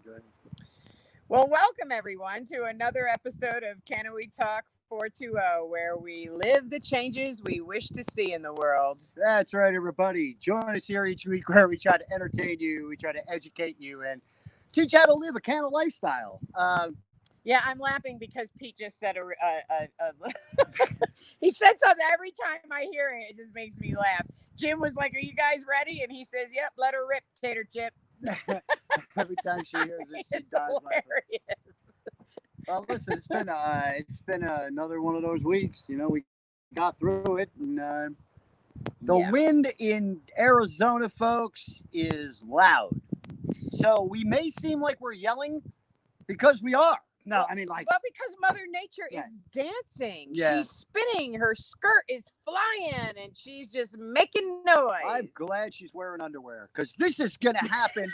Good. Well, welcome everyone to another episode of Can We Talk 420, where we live the changes we wish to see in the world. That's right, everybody. Join us here each week where we try to entertain you, we try to educate you, and teach you how to live a kind of lifestyle. Yeah, I'm laughing because Pete just said he said something every time I hear it. It just makes me laugh. Jim was like, "Are you guys ready?" And he says, "Yep, let her rip, tater chip." Every time she hears it, she It's dies laughing. hilarious. Well, listen, it's been another one of those weeks. We got through it, and the Yeah. wind in Arizona, folks, is loud. So we may seem like we're yelling because we are. No, Well, I mean, like, well, because Mother Nature yeah, is dancing. yeah. She's spinning. Her skirt is flying, and she's just making noise. I'm glad she's wearing underwear because this is gonna happen.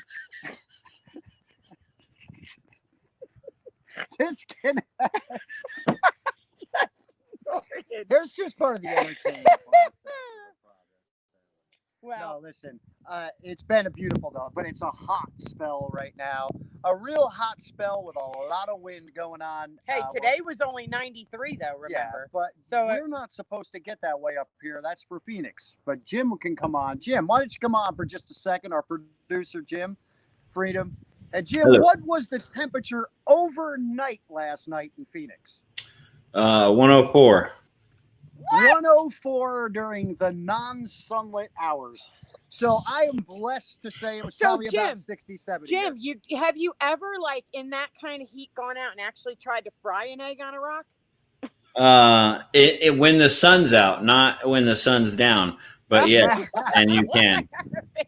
This can. Here's just part of the entertainment process. Well, No, listen. It's been a beautiful though, but it's a hot spell right now. A real hot spell with a lot of wind going on. hey, today was only 93, though, Yeah, remember? but So, we're not supposed to get that way up here. That's for Phoenix. But Jim can come on. Jim, why don't you come on for just a second? Our producer, Jim Freedom. And Jim, Hello. what was the temperature overnight last night in Phoenix? 104. 104 during the non-sunlit hours. So I am blessed to say it was So, probably Jim, about 67. Jim, have you ever, like, in that kind of heat, gone out and actually tried to fry an egg on a rock? It when the sun's out, not when the sun's down. But yes, and you can.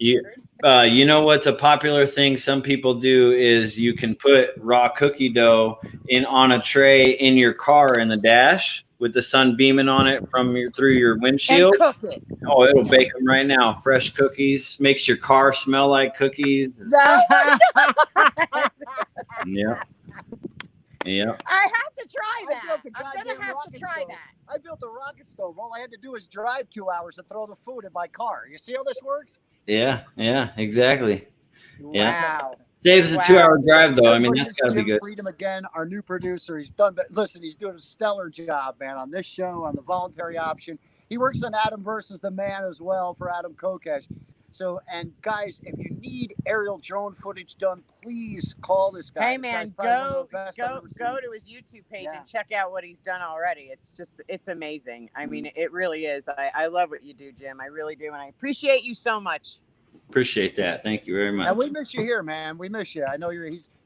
You know what's a popular thing some people do is you can put raw cookie dough in on a tray in your car in the dash with the sun beaming on it through your windshield. And cook it. Oh, it'll bake them right now. Fresh cookies makes your car smell like cookies. Yeah. Yeah. I have to try I that. built a I'm going goddamn to have to rocket try stove. that. I built a rocket stove. All I had to do was drive 2 hours and throw the food in my car. You see how this works? Yeah. Exactly. Yeah. Wow. Saves a Wow. 2-hour drive, though. I mean, Everybody, that's this got is to be Jim good. Freedom again, our new producer. He's done. Listen, he's doing a stellar job, man, on this show, on the voluntary option. He works on Adam versus the Man as well for Adam Kokesh. So, and guys, if you need aerial drone footage done, please call this guy. Hey This man, guy's probably one of go the best I've go ever go seen. to his YouTube page Yeah. and check out what he's done already. It's amazing. I mean, it really is. I love what you do, Jim. I really do, and I appreciate you so much. Appreciate that. Thank you very much. And we miss you here, man. We miss you. I know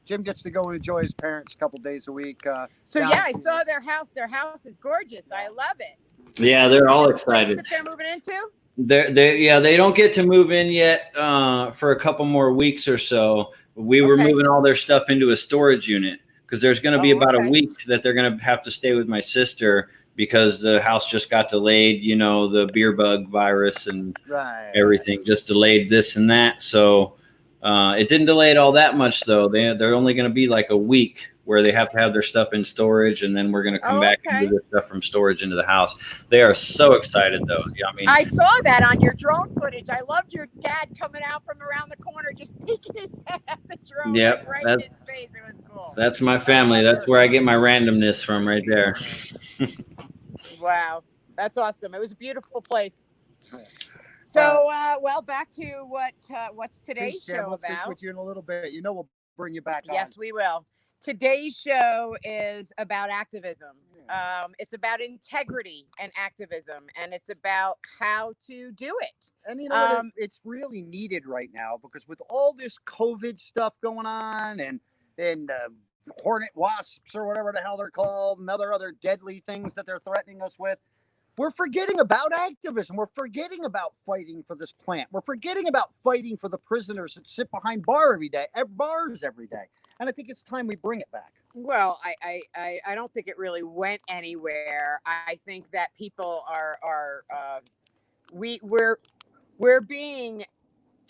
Jim gets to go and enjoy his parents a couple days a week. So down yeah, I in saw their house. Their house is gorgeous. I love it. Yeah, they're all The place excited. that they're moving into. They don't get to move in yet for a couple more weeks or so. We were Okay. moving all their stuff into a storage unit because there's going to be Oh, about okay. a week that they're going to have to stay with my sister because the house just got delayed. You know, the beer bug virus and right. everything just delayed this and that. So it didn't delay it all that much, though. They're only going to be like a week where they have to have their stuff in storage, and then we're going to come back and move the stuff from storage into the house. They are so excited, though. I mean, I saw that on your drone footage. I loved your dad coming out from around the corner, just peeking his head at the drone, Yep, like right in his face. It was cool. that's my family. That's where I get my randomness from, right there. Wow, that's awesome. It was a beautiful place. So, well, back to what's today's Peace, Jim. show We'll speak about? with you in a little bit. We'll bring you back on. Yes, we will. Today's show is about activism. It's about integrity and activism, and it's about how to do it. And you know what? It's really needed right now because with all this COVID stuff going on and hornet wasps or whatever the hell they're called and other deadly things that they're threatening us with, we're forgetting about activism. We're forgetting about fighting for this plant. We're forgetting about fighting for the prisoners that sit behind bars every day. And I think it's time we bring it back. Well, I don't think it really went anywhere. I think that people we're being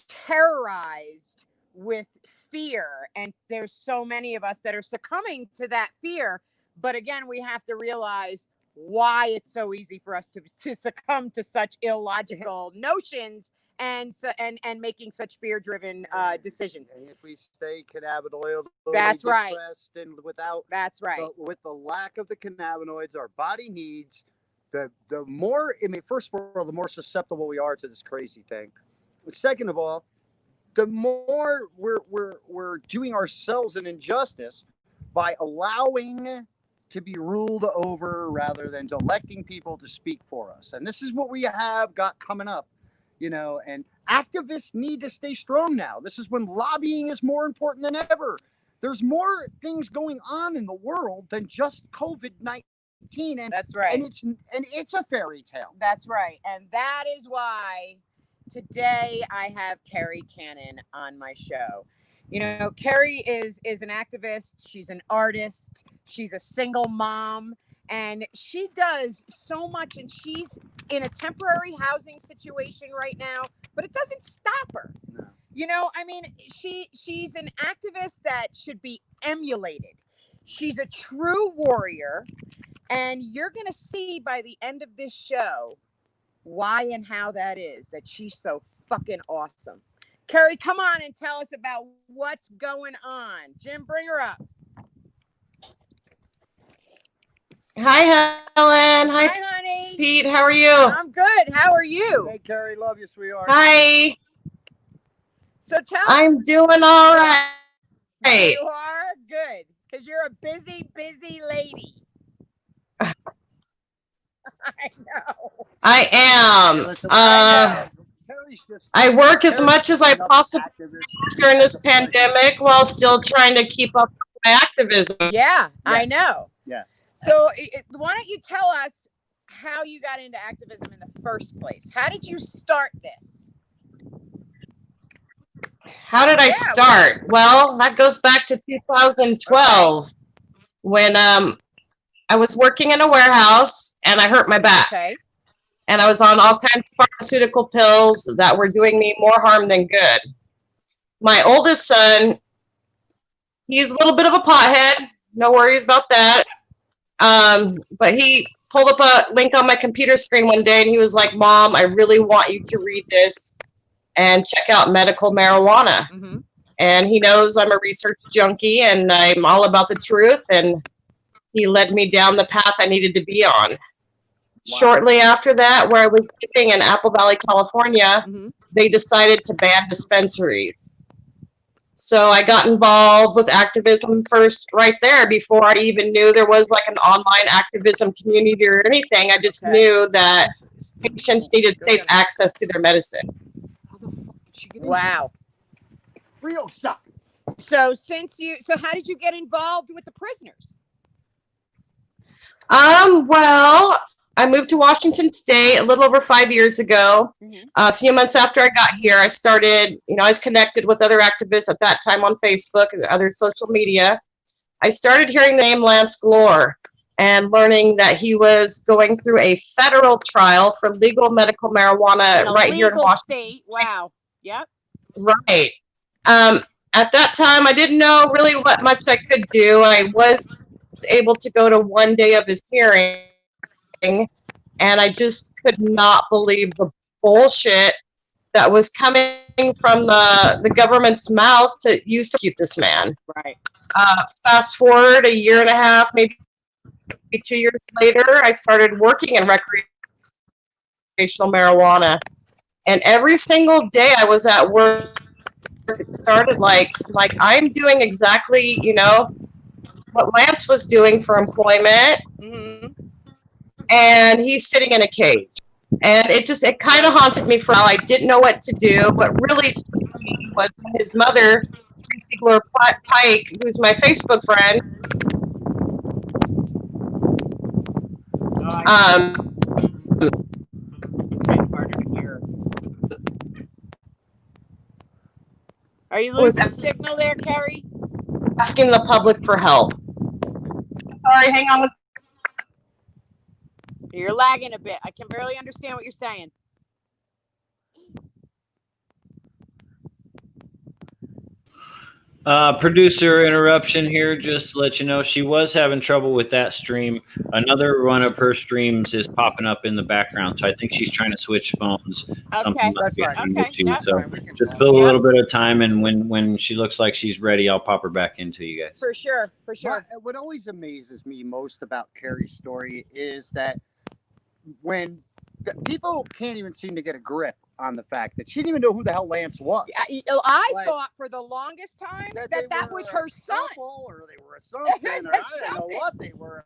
terrorized with fear, and there's so many of us that are succumbing to that fear. But again, we have to realize why it's so easy for us to succumb to such illogical notions and making such fear-driven decisions. And if we stay cannabinoid, That's right. depressed and without with the lack of the cannabinoids our body needs, the more, I mean, first of all, the more susceptible we are to this crazy thing. Second of all, the more we're doing ourselves an injustice by allowing to be ruled over rather than electing people to speak for us. And this is what we have got coming up, you know, and activists need to stay strong now. This is when lobbying is more important than ever. There's more things going on in the world than just COVID-19. And that's right. And it's a fairy tale. That's right. And that is why today I have Kerry Cannon on my show. You know, Kerry is an activist. She's an artist. She's a single mom, and she does so much. And she's in a temporary housing situation right now, but it doesn't stop her. No. You know, I mean, she's an activist that should be emulated. She's a true warrior, and you're going to see by the end of this show why and how that is, that she's so fucking awesome. Kerry, come on and tell us about what's going on. Jim, bring her up. Hi, Helen. Hi, honey. Pete. How are you? I'm good. How are you? Hey, Kerry. Love you, sweetheart. Hi. So tell us. I'm doing all right. You are? Good. Because you're a busy, busy lady. I know. I am. Listen, I work as much as I possibly can during this pandemic while still trying to keep up with my activism. Yeah, I know. Yeah. So why don't you tell us how you got into activism in the first place? How did you start this? How did I start? Well, that goes back to 2012 when I was working in a warehouse and I hurt my back. Okay. And I was on all kinds of pharmaceutical pills that were doing me more harm than good. My oldest son, he's a little bit of a pothead. No worries about that. But he pulled up a link on my computer screen one day and he was like, Mom, I really want you to read this and check out medical marijuana. Mm-hmm. And he knows I'm a research junkie and I'm all about the truth. And he led me down the path I needed to be on. Wow. Shortly after that, where I was living in Apple Valley, California, they decided to ban dispensaries. So I got involved with activism first right there before I even knew there was like an online activism community or anything. I just knew that patients needed safe access to their medicine. Wow. Real stuff. So how did you get involved with the prisoners? Well, I moved to Washington State a little over 5 years ago. A few months after I got here, I started, I was connected with other activists at that time on Facebook and other social media. I started hearing the name Lance Glore and learning that he was going through a federal trial for legal medical marijuana right here in Washington State. Wow. Yep. Right. At that time, I didn't know really what much I could do. I was able to go to one day of his hearing, and I just could not believe the bullshit that was coming from the government's mouth to use to keep this man. Right. Fast forward a year and a half, maybe 2 years later, I started working in recreational marijuana. And every single day I was at work, it started like I'm doing exactly, what Lance was doing for employment. And he's sitting in a cage. And it kind of haunted me for a while. I didn't know what to do, but really was his mother, Tracy Pike, who's my Facebook friend. Are you losing signal there, Kerry? Asking the public for help. Sorry, hang on. You're lagging a bit. I can barely understand what you're saying. Producer interruption here, just to let you know, she was having trouble with that stream. Another one of her streams is popping up in the background, so I think she's trying to switch phones. Something Okay. like That's fine. an Okay, issue. that's So fine. We can just talk. fill a Yep. little bit of time, and when she looks like she's ready, I'll pop her back into you guys. For sure. For sure. What always amazes me most about Kerry's story is that when people can't even seem to get a grip on the fact that she didn't even know who the hell Lance was. I Like, thought for the longest time they that were was a her son. couple, or they were a something, or I didn't know Something. what they were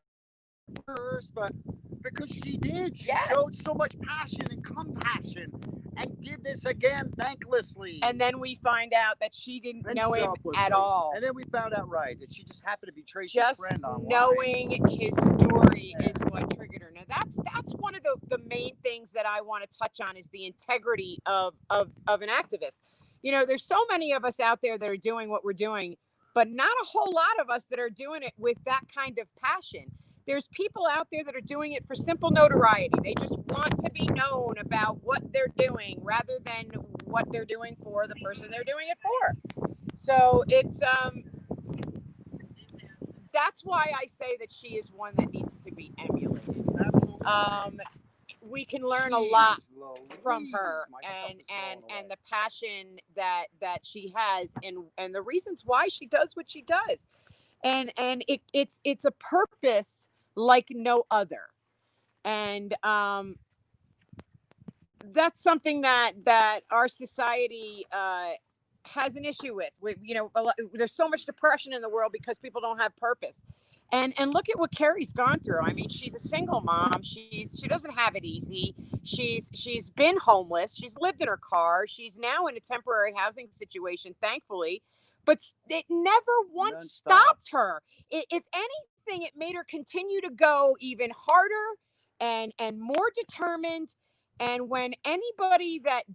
first, but because she did, she Yes. showed so much passion and compassion and did this again thanklessly. And then we find out that she didn't and know him selflessly. at all. And then we found out that she just happened to be Tracy's Just friend online. knowing his story is what triggered her. Now that's one of the main things that I want to touch on is the integrity of an activist. You know, there's so many of us out there that are doing what we're doing, but not a whole lot of us that are doing it with that kind of passion. There's people out there that are doing it for simple notoriety. They just want to be known about what they're doing rather than what they're doing for the person they're doing it for. So it's that's why I say that she is one that needs to be emulated. Absolutely. We can learn a lot Jeez from Louise, her my stuff is and blowing the passion that she has and the reasons why she does what she does. And it's a purpose like no other. And that's something that our society has an issue with. You know, there's so much depression in the world because people don't have purpose. And look at what Kerry's gone through. I mean, she's a single mom. She doesn't have it easy. She's been homeless. She's lived in her car. She's now in a temporary housing situation, thankfully. But it never once stopped her. If anything, it made her continue to go even harder and more determined. And when anybody that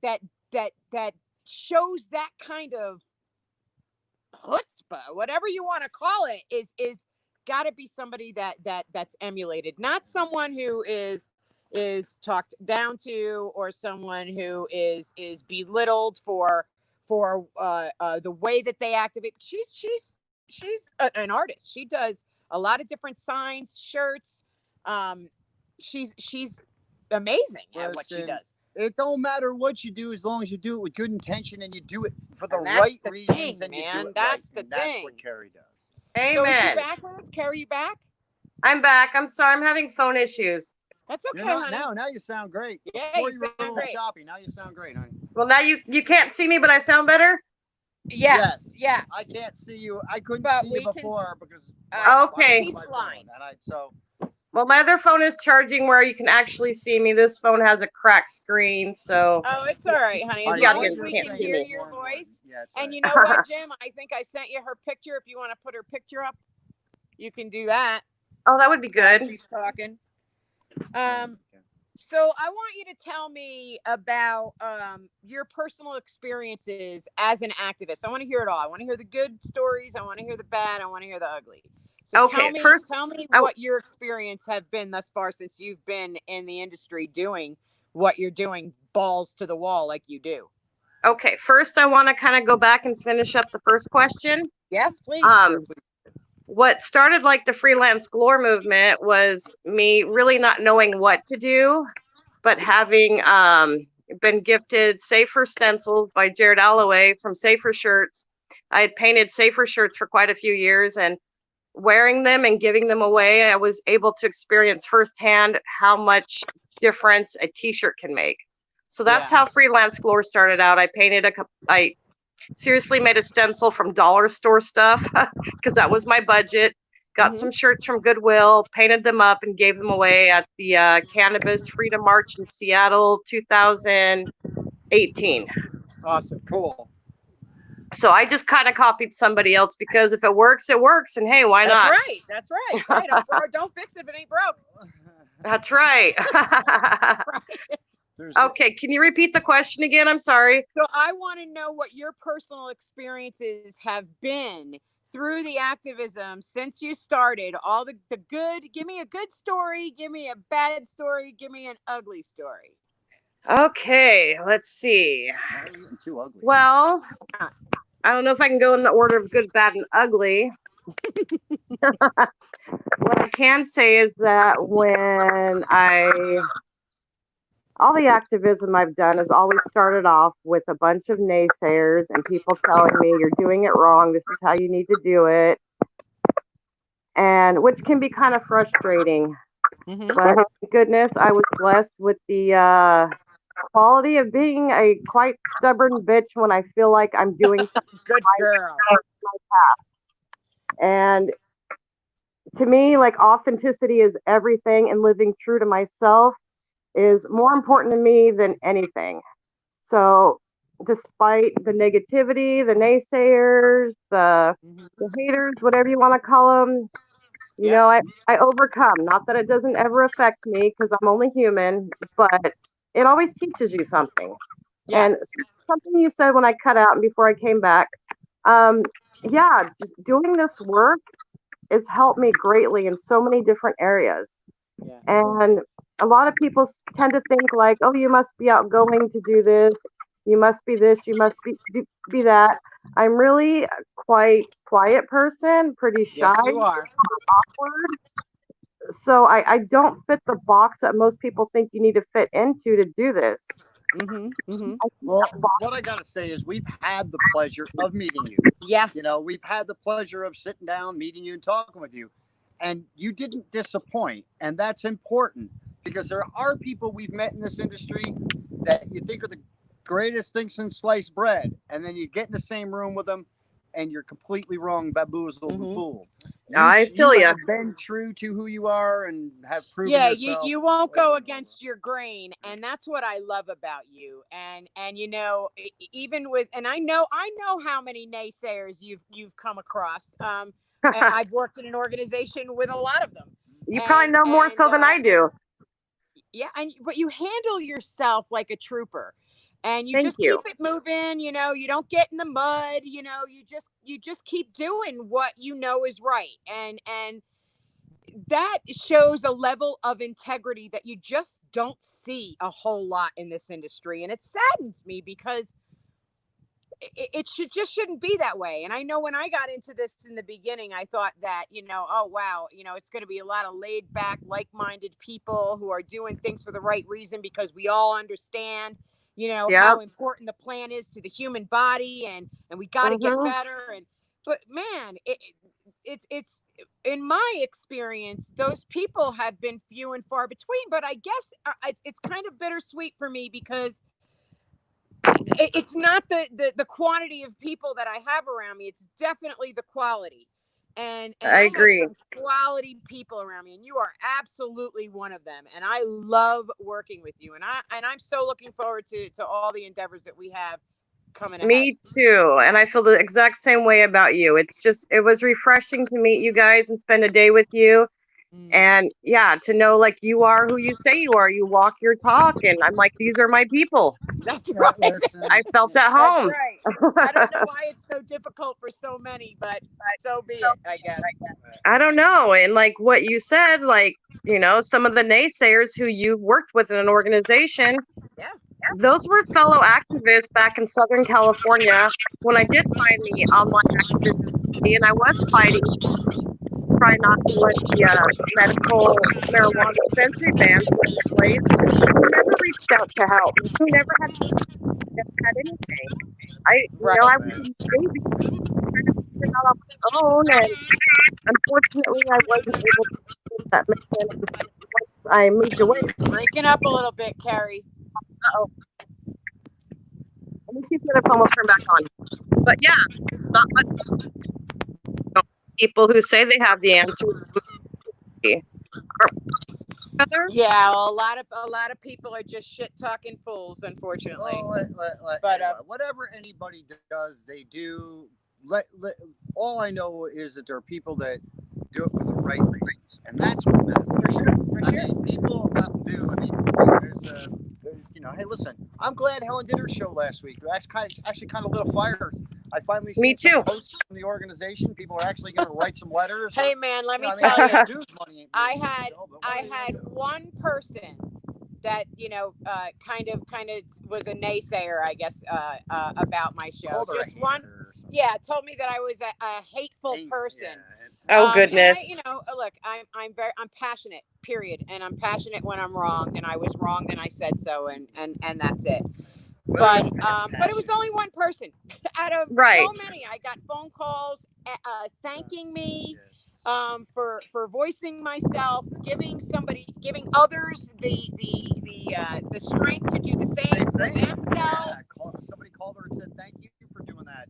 shows that kind of chutzpah, whatever you want to call it, is got to be somebody that's emulated, not someone who is talked down to or someone who is belittled for the way that they activate. She's an artist. She does a lot of different signs, shirts. She's amazing at what she does. It don't matter what you do as long as you do it with good intention and you do it for the And that's right the reasons thing, and you man. do it That's right. the And that's thing. what Kerry does. So is she Amen. back with us? Kerry, you back? I'm back. I'm sorry. I'm having phone issues. That's okay, You're not honey. now you sound great. Yeah, Before you you were a sound little great. choppy. Now you sound great, honey. Well, now you can't see me, but I sound better. Yes. I can't see you. I couldn't But see we you can before because Okay. She's blind. So Well, my other phone is charging where you can actually see me. This phone has a cracked screen, so Oh, it's all right, honey. As The long audience as we can't can see hear me. your voice. Yeah, it's And right. you know what, Jim? I think I sent you her picture. If you want to put her picture up, you can do that. oh, that would be good. She's talking. So I want you to tell me about your personal experiences as an activist. I want to hear it all. I want to hear the good stories. I want to hear the bad. I want to hear the ugly. So Okay, tell me what your experience have been thus far since you've been in the industry doing what you're doing, balls to the wall like you do. Okay, first I want to kind of go back and finish up the first question. Yes, please. What started like the freelance glory movement was me really not knowing what to do, but having been gifted Safer stencils by Jared Alloway from Safer Shirts. I had painted Safer Shirts for quite a few years, and wearing them and giving them away, I was able to experience firsthand how much difference a t-shirt can make. So that's how freelance glory started out. I seriously made a stencil from dollar store stuff because that was my budget. Got some shirts from Goodwill, painted them up, and gave them away at the Cannabis Freedom March in Seattle 2018. Awesome. Cool. So I just kind of copied somebody else because if it works, it works. And hey, why not? That's right. Right. Don't fix it if it ain't broke. That's right. Okay, can you repeat the question again? I'm sorry. So I want to know what your personal experiences have been through the activism since you started. All the good. Give me a good story. Give me a bad story. Give me an ugly story. Okay, let's see. Too ugly. Well, I don't know if I can go in the order of good, bad, and ugly. What I can say is that all the activism I've done has always started off with a bunch of naysayers and people telling me you're doing it wrong. This is how you need to do it. And which can be kind of frustrating. Mhm. But thank goodness I was blessed with the quality of being a quite stubborn bitch when I feel like I'm doing something Good right. girl. And to me, like, authenticity is everything, and living true to myself is more important to me than anything. So, despite the negativity, the naysayers, the haters, whatever you want to call them, you know, I overcome. Not that it doesn't ever affect me because I'm only human, but it always teaches you something. And Yes. something you said when I cut out and before I came back, yeah, just doing this work has helped me greatly in so many different areas. Yeah. And a lot of people tend to think like, oh, you must be outgoing to do this. You must be this. You must be that. I'm really a quite quiet person, pretty shy, Yes, you are. awkward. So I don't fit the box that most people think you need to fit into to do this. Well, what I got to say is we've had the pleasure of meeting you. Yes. You know, we've had the pleasure of sitting down, meeting you, and talking with you. And you didn't disappoint. And that's important because there are people we've met in this industry that you think are the greatest thing since sliced bread. And then you get in the same room with them and you're completely wrong, bamboozled, and fooled. I feel you ya. have been true to who you are and have proven Yeah, yourself. you won't go against your grain, and that's what I love about you. And you know, even with, and I know how many naysayers you've come across. I've worked in an organization with a lot of them. You probably know more so than I do. Yeah, but you handle yourself like a trooper. And you Thank just you. keep it moving, you know, you don't get in the mud, you know, you just keep doing what you know is right. And that shows a level of integrity that you just don't see a whole lot in this industry. And it saddens me because it shouldn't be that way. And I know when I got into this in the beginning, I thought that, you know, oh wow, you know, it's going to be a lot of laid back, like-minded people who are doing things for the right reason because we all understand, you know, how important the plant is to the human body, and we got to get better. But man, it's in my experience, those people have been few and far between. But I guess it's kind of bittersweet for me because it's not the quantity of people that I have around me. It's definitely the quality. And I agree. have some quality people around me, and you are absolutely one of them. And I love working with you. And I'm so looking forward to all the endeavors that we have coming ahead. Me too. And I feel the exact same way about you. It was refreshing to meet you guys and spend a day with you. And yeah, to know like you are who you say you are. You walk your talk, and I'm like, these are my people. That's right. I felt at home. That's right. I don't know why it's so difficult for so many, but so be it, I guess. I don't know. And like what you said, like, you know, some of the naysayers who you worked with in an organization, those were fellow activists back in Southern California when I did find the online activism, and I was fighting try not to let the medical marijuana dispensary ban go into place. Who never reached out to help? Who never had anything? I was in baby out on my own, and unfortunately, I wasn't able to get that mission. Once I moved away. Breaking up a little bit, Kerry. Uh-oh. Let me see if the other phone will turn back on. But yeah, not much. People who say they have the answers. Yeah, well, a lot of people are just shit talking fools, unfortunately. But whatever anybody does, they do. All I know is that there are people that do it for the right reasons, and that's what matters. For sure. I mean, people do. I mean, there's you know, hey, listen, I'm glad Helen did her show last week. That's actually kind of lit a fire. I finally see some posts from the organization. People are actually going to write some letters. Hey, man, let me tell you, I had one person that, you know, kind of was a naysayer, I guess, about my show. Just one. Yeah, told me that I was a hateful person. Yeah. Oh, And goodness. I, look, I'm passionate, period, and I'm passionate when I'm wrong, and I was wrong, and I said so, and that's it. But it was only one person out of Right. so many. I got phone calls thanking me for voicing myself, giving others the strength to do the same for themselves. Yeah, somebody called her and said thank you for doing that.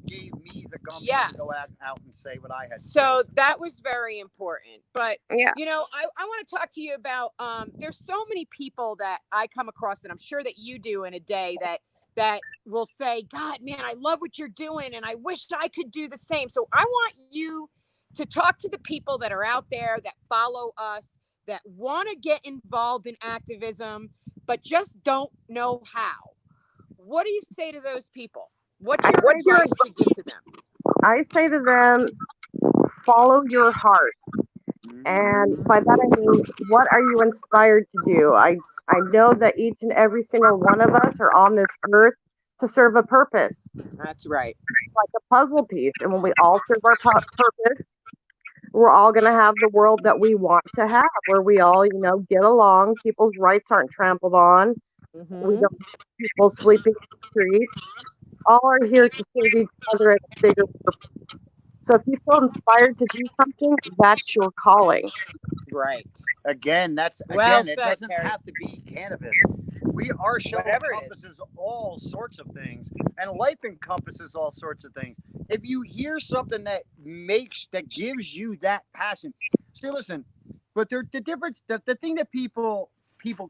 Gave me the gumption to go out and say what I had. So that was very important. But Yeah. I want to talk to you about there's so many people that I come across, and I'm sure that you do in a day, that will say, God, man, I love what you're doing, and I wish I could do the same. So I want you to talk to the people that are out there that follow us, that want to get involved in activism, but just don't know how. What do you say to those people? What's your advice to give to them? I say to them, follow your heart. And by that I mean, what are you inspired to do? I know that each and every single one of us are on this earth to serve a purpose. That's right. Like a puzzle piece. And when we all serve our purpose, we're all going to have the world that we want to have, where we all, get along. People's rights aren't trampled on. We don't have people sleeping in the streets. All are here to serve each other at a bigger purpose. So if you feel inspired to do something, that's your calling. Right. Again, it doesn't Kerry. have to be cannabis. Our show encompasses all sorts of things, and life encompasses all sorts of things. If you hear something that gives you that passion, see, listen. But the difference, the thing that people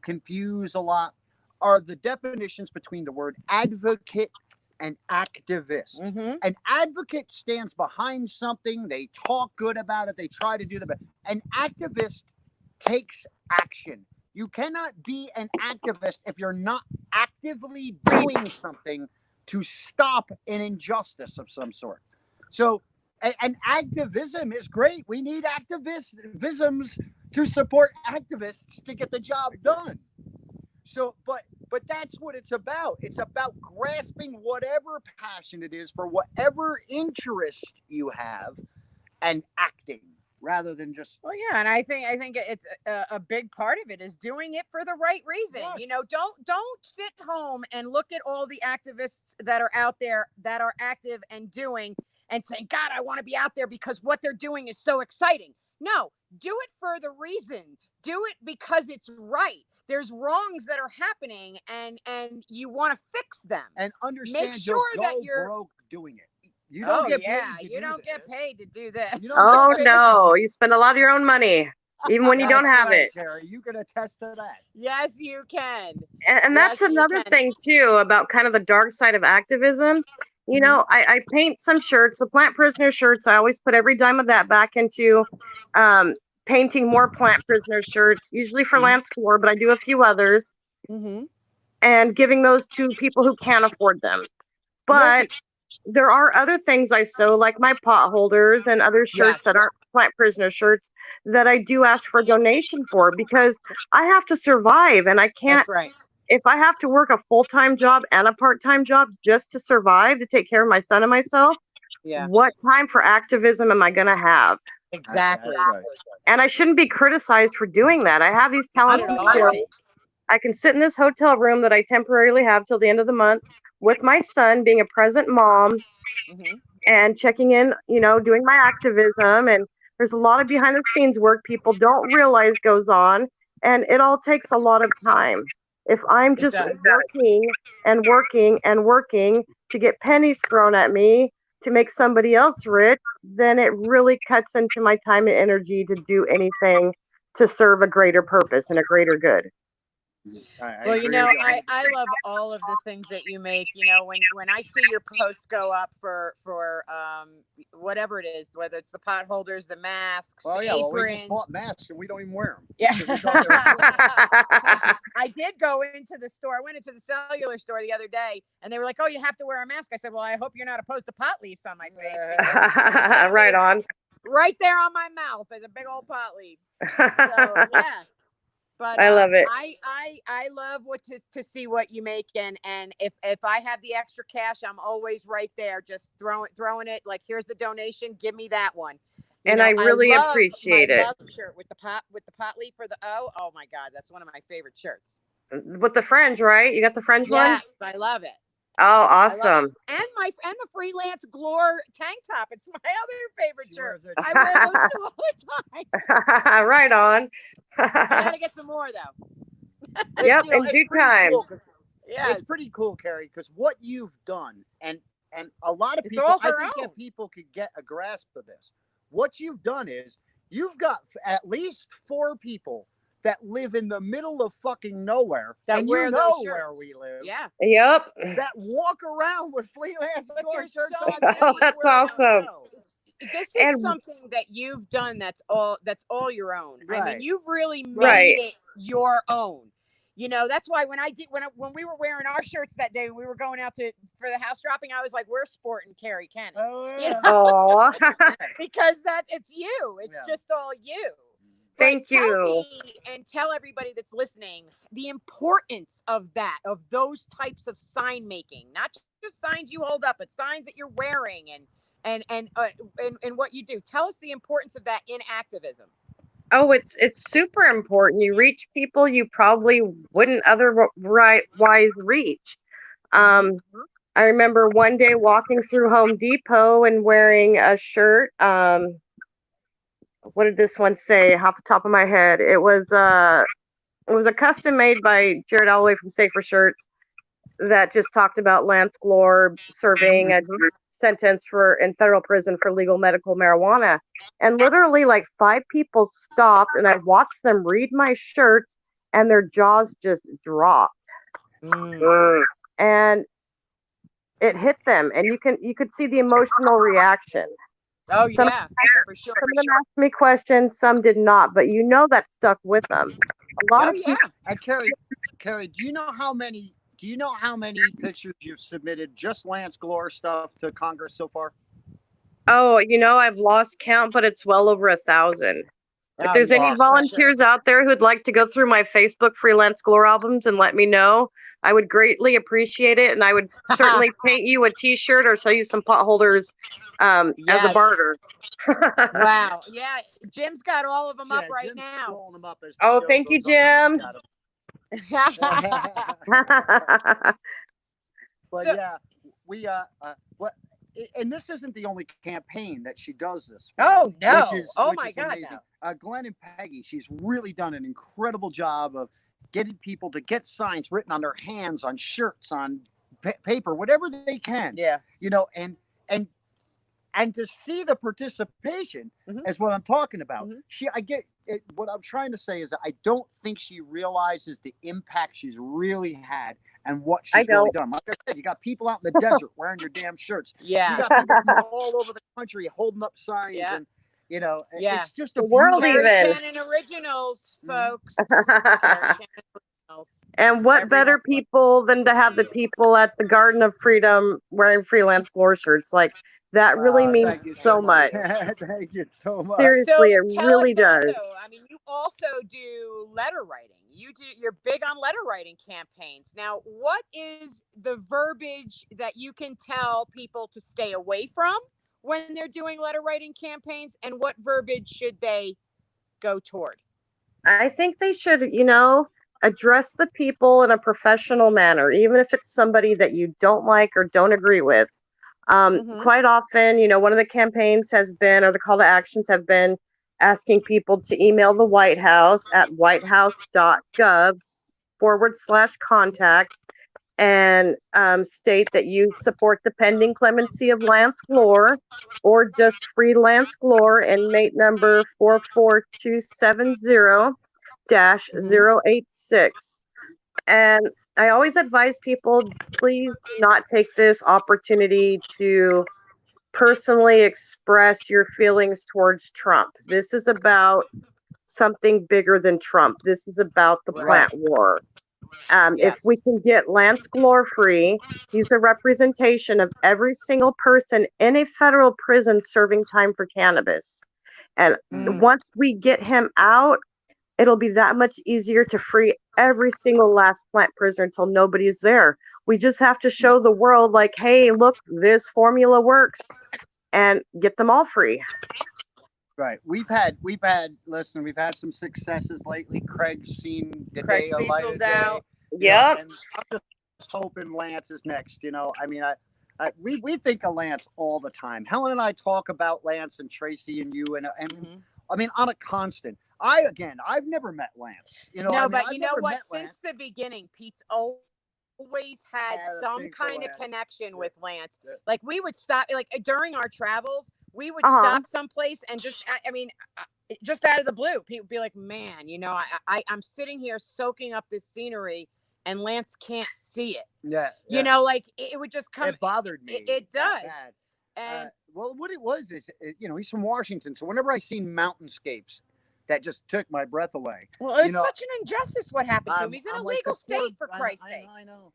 confuse a lot are the definitions between the word advocate and activist. An advocate stands behind something. They talk good about it. They try to do the best. An activist takes action. You cannot be an activist if you're not actively doing something to stop an injustice of some sort. So, and activism is great. We need activisms to support activists to get the job done. So, but that's what it's about. It's about grasping whatever passion it is for whatever interest you have and acting rather than just. Well, yeah, and I think it's a big part of it is doing it for the right reason. Yes. Don't sit home and look at all the activists that are out there that are active and doing and saying, God, I want to be out there because what they're doing is so exciting. No, do it for the reason. Do it because it's right. There's wrongs that are happening, and you want to fix them. And understand, make sure that you're broke doing it. You don't get paid. You don't get paid to do this. Oh no, you spend a lot of your own money, even when you don't have it. Kerry, you can attest to that. Yes, you can. And that's another thing too about kind of the dark side of activism. I paint some shirts, the plant prisoner shirts. I always put every dime of that back into painting more plant prisoner shirts, usually for Lance Gore, but I do a few others, and giving those to people who can't afford them. But there are other things I sew, like my pot holders and other shirts that aren't plant prisoner shirts, that I do ask for a donation for, because I have to survive, and I can't. That's right. If I have to work a full-time job and a part-time job just to survive, to take care of my son and myself, what time for activism am I going to have? Exactly. And I shouldn't be criticized for doing that. I have these talented skills. I can sit in this hotel room that I temporarily have till the end of the month with my son, being a present mom, and checking in, doing my activism. And there's a lot of behind the scenes work people don't realize goes on. And it all takes a lot of time. If I'm just working and working and working to get pennies thrown at me to make somebody else rich, then it really cuts into my time and energy to do anything to serve a greater purpose and a greater good. Well, I love all of the things that you make. When I see your posts go up for whatever it is, whether it's the pot holders, the masks, aprons. Well, we just bought masks and we don't even wear them. Yeah. I did go into the store. I went into the cellular store the other day, and they were like, "Oh, you have to wear a mask." I said, "Well, I hope you're not opposed to pot leaves on my face." Right on. Right there on my mouth is a big old pot leaf. So, yeah. But I love it. I love to see what you make, and if I have the extra cash, I'm always right there, just throwing it like, here's the donation, give me that one. And I really appreciate my it. love shirt with the pot leaf for the O. Oh my God, that's one of my favorite shirts. With the fringe, right? You got the fringe one? Yes, I love it. Oh, I love awesome. it. And the freelance Glore tank top. It's my other favorite She shirt. wears it I wear those two all the time. Right on. I gotta get some more though. Yep, you know, in due it's pretty time. cool 'cause- Yeah, It's pretty cool, Kerry, because what you've done, and a lot of It's people, all I her think own. that people could get a grasp of this. What you've done is you've got at least 4 people that live in the middle of fucking nowhere, That and wear you those know shirts. where we live. yeah. Yep. That walk around with freelance But Glore they're shirts so on. Oh, that's everywhere you awesome. go. This is And something that you've done that's all your own. I mean, Right. you've really made Right. it your own. You know, that's why when we were wearing our shirts that day, we were going out for the house dropping, I was like, we're sporting Kerry Kenny. Oh, You know? oh, Because it's you. It's Yeah. just all you. thank Tell you. me and tell everybody that's listening the importance of those types of sign making, not just signs you hold up, but signs that you're wearing and what you do. Tell us the importance of that in activism. Oh, it's super important. You reach people you probably wouldn't otherwise reach. Um, I remember one day walking through Home Depot and wearing a shirt. What did this one say off the top of my head? It was a custom made by Jared Alloway from Safer Shirts that just talked about Lance Glore serving a sentence in federal prison for legal medical marijuana. And literally like 5 people stopped and I watched them read my shirts and their jaws just dropped. And it hit them and you could see the emotional reaction. Oh Some, yeah, for sure. some of them asked me questions, some did not, but that stuck with them. A lot Oh of yeah. And Kerry, do you know how many pictures you've submitted, just Lance Glore stuff, to Congress so far? Oh, I've lost count, but it's well over 1,000. If Oh, there's yeah, any for volunteers out there who'd like to go through my Facebook freelance Glore albums and let me know, I would greatly appreciate it. And I would certainly paint you a t-shirt or sell you some pot holders as a Yes. barter. Wow. Yeah, Jim's got all of them up right Jim's now. throwing them up as the Oh, show thank you, goes on. Jim. But So- yeah, we what, and this isn't the only campaign that she does this for, Oh no. which is my God, amazing. no. Glenn and Peggy, she's really done an incredible job of getting people to get signs written on their hands, on shirts, on paper, whatever they can. Yeah. And to see the participation Mhm. is what I'm talking about. Mhm. I get it. What I'm trying to say is that I don't think she realizes the impact she's really had and what she's really done. Like I said, you got people out in the desert wearing your damn shirts. Yeah. You got people from all over the country holding up signs, Yeah. and Yeah. it's just a The world beautiful- Kerry even. Cannon Originals, Mhm. folks. Kerry Cannon Originals. And what better Everyone- people than to have the people at the Garden of Freedom wearing freelance Glore shirts? Like, that really Thank you means so much. Thank you so much. Seriously, it tell really us does. Also, I mean, you also do letter writing. You're big on letter writing campaigns. Now, what is the verbiage that you can tell people to stay away from when they're doing letter writing campaigns, and what verbiage should they go toward? I think they should, address the people in a professional manner, even if it's somebody that you don't like or don't agree with. Quite often, one of the campaigns has been, or the call to actions have been, asking people to email the White House at whitehouse.gov/contact and state that you support the pending clemency of Lance Glore, or just free Lance Glore, inmate number 44270-086. And I always advise people, please do not take this opportunity to personally express your feelings towards Trump. This is about something bigger than Trump. This is about the plant war. If we can get Lance Glore free, he's a representation of every single person in a federal prison serving time for cannabis. And once we get him out, it'll be that much easier to free every single last plant prisoner until nobody's there. We just have to show the world, like, hey, look, this formula works, and get them all free. Right. We've had some successes lately. Craig's seen the Craig day of light Cecil's of day. out. Yep. And I'm just hoping Lance is next. I mean, we think of Lance all the time. Helen and I talk about Lance and Tracy and you, and I mean, on a constant. I've never met Lance. No, but I've you know never what? met Since Lance. the beginning, Pete's always had Had a some thing for kind of Lance. connection with Lance. Yeah. Like we would stop, like during our travels, we would Uh-huh. stop someplace and just, I mean, just out of the blue, people would be like, "Man, I'm sitting here soaking up this scenery, and Lance can't see it." Yeah. Like it would just come. It bothered me. It that does. bad. And Well, what it was is, he's from Washington, so whenever I seen mountainscapes, that just took my breath away. well, it's such an injustice what happened to him. He's in a I'm like, legal the poor- state, for Christ's sake. I know.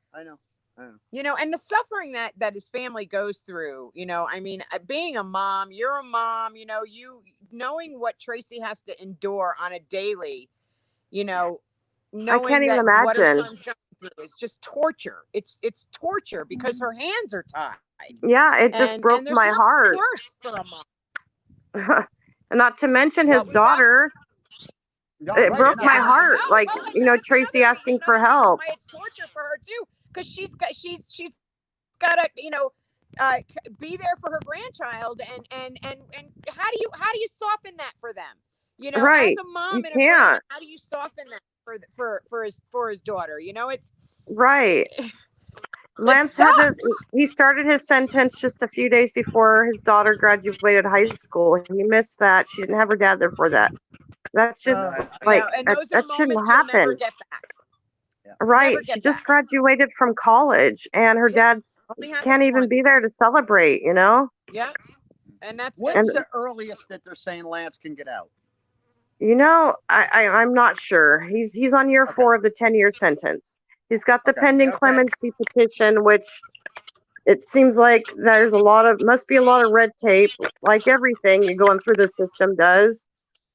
And the suffering that his family goes through, I mean, being a mom, you're a mom, you knowing what Tracy has to endure on a daily, knowing I can't even that what her imagine. son's going through is just torture. It's torture because her hands are tied. Yeah, it just broke there's my nothing heart. worse for a mom. And not to mention his What was that? daughter. It broke my heart. No, Like, well, that's Tracy another asking for reason help. why it's torture for her too, because she's got to be there for her grandchild, and how do you soften that for them? Right. As a mom You and can't. a grandma, how do you soften that for his daughter? It's Right. Lance had this. He started his sentence just a few days before his daughter graduated high school. He missed that. She didn't have her dad there for that. That's just and those are that shouldn't moments you'll never happen. get back. Right. Never She get just back. graduated from college, and her dad Only happens can't even be once. there to celebrate. Yeah, and that's When's the earliest that they're saying Lance can get out? I'm not sure. He's on year 4 of the 10-year sentence. He's got the pending clemency petition, which it seems like there's must be a lot of red tape, like everything you're going through the system does.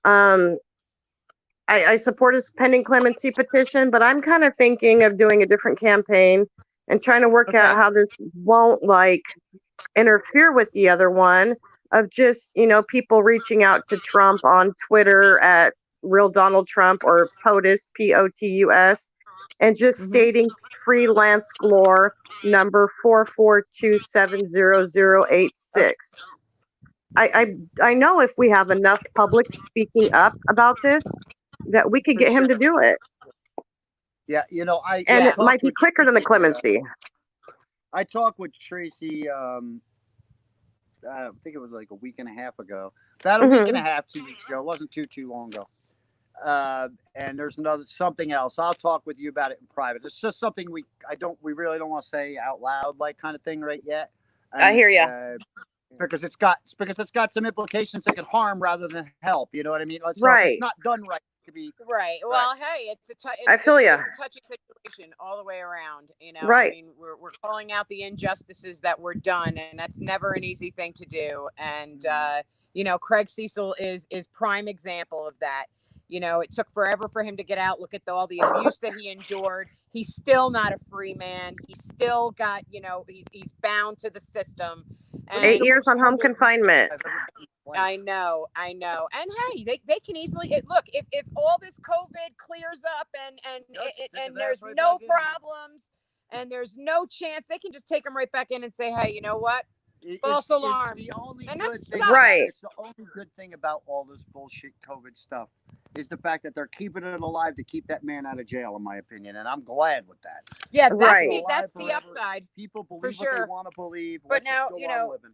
I support his pending clemency petition, but I'm kind of thinking of doing a different campaign and trying to work out how this won't interfere with the other one of just, people reaching out to Trump on Twitter at Real Donald Trump or POTUS, POTUS, and just stating freelance Glore number 442700086. I know if we have enough public speaking up about this, that we could get him to do it. Yeah, and it might be quicker than the clemency. I talked with Tracy. I think it was like a week and a half ago. About a week and a half, 2 weeks ago. It wasn't too long ago. And there's something else. I'll talk with you about it in private. It's just something we really don't want to say out loud, like kind of thing right yet. I hear you. Because it's got some implications that can harm rather than help. You know what I mean? So right. If it's not done right. Right. Well, hey, it's a touchy situation all the way around. Right. I mean, we're calling out the injustices that were done, and that's never an easy thing to do. And Craig Cecil is prime example of that. It took forever for him to get out. Look at all the abuse that he endured. He's still not a free man. He's still got, he's bound to the system. And 8 years on home confinement. I know. And hey, they can easily look if all this COVID clears up and there's no problems and there's no chance, they can just take him right back in and say, hey, you know what? False alarm. It's the only and good thing. Right. It's the only good thing about all this bullshit COVID stuff is the fact that they're keeping it alive to keep that man out of jail, in my opinion, and I'm glad with that. Yeah, right. That's the upside. People believe what they want to believe. But Let's now, just go on living.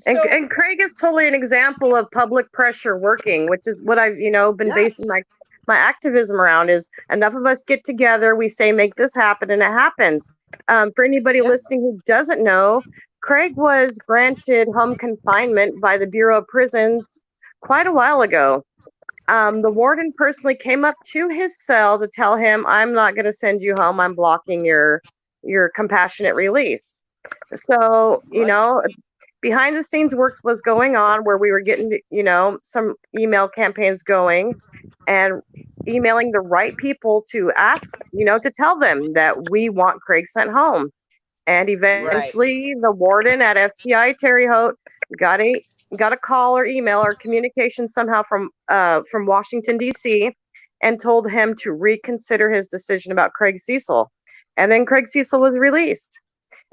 And Craig is totally an example of public pressure working, which is what I've, been basing my activism around is enough of us get together, we say, make this happen, and it happens. For anybody listening who doesn't know, Craig was granted home confinement by the Bureau of Prisons quite a while ago. The warden personally came up to his cell to tell him, I'm not going to send you home. I'm blocking your compassionate release. So, behind the scenes work was going on where we were getting, some email campaigns going. And emailing the right people to ask, to tell them that we want Craig sent home. And eventually, the warden at FCI, Terry Holt, got a call or email or communication somehow from Washington D.C. and told him to reconsider his decision about Craig Cecil. And then Craig Cecil was released.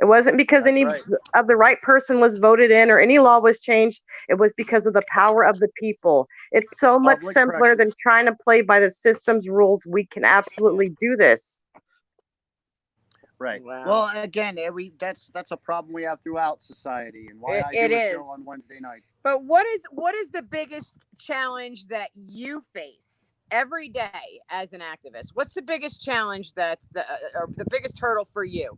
It wasn't because any of the right person was voted in or any law was changed. It was because of the power of the people. It's so much simpler than trying to play by the system's rules. We can absolutely do this. Right. Wow. Well, again, that's a problem we have throughout society, and why I do a show on Wednesday night. But what is the biggest challenge that you face every day as an activist? What's the biggest challenge that's or the biggest hurdle for you?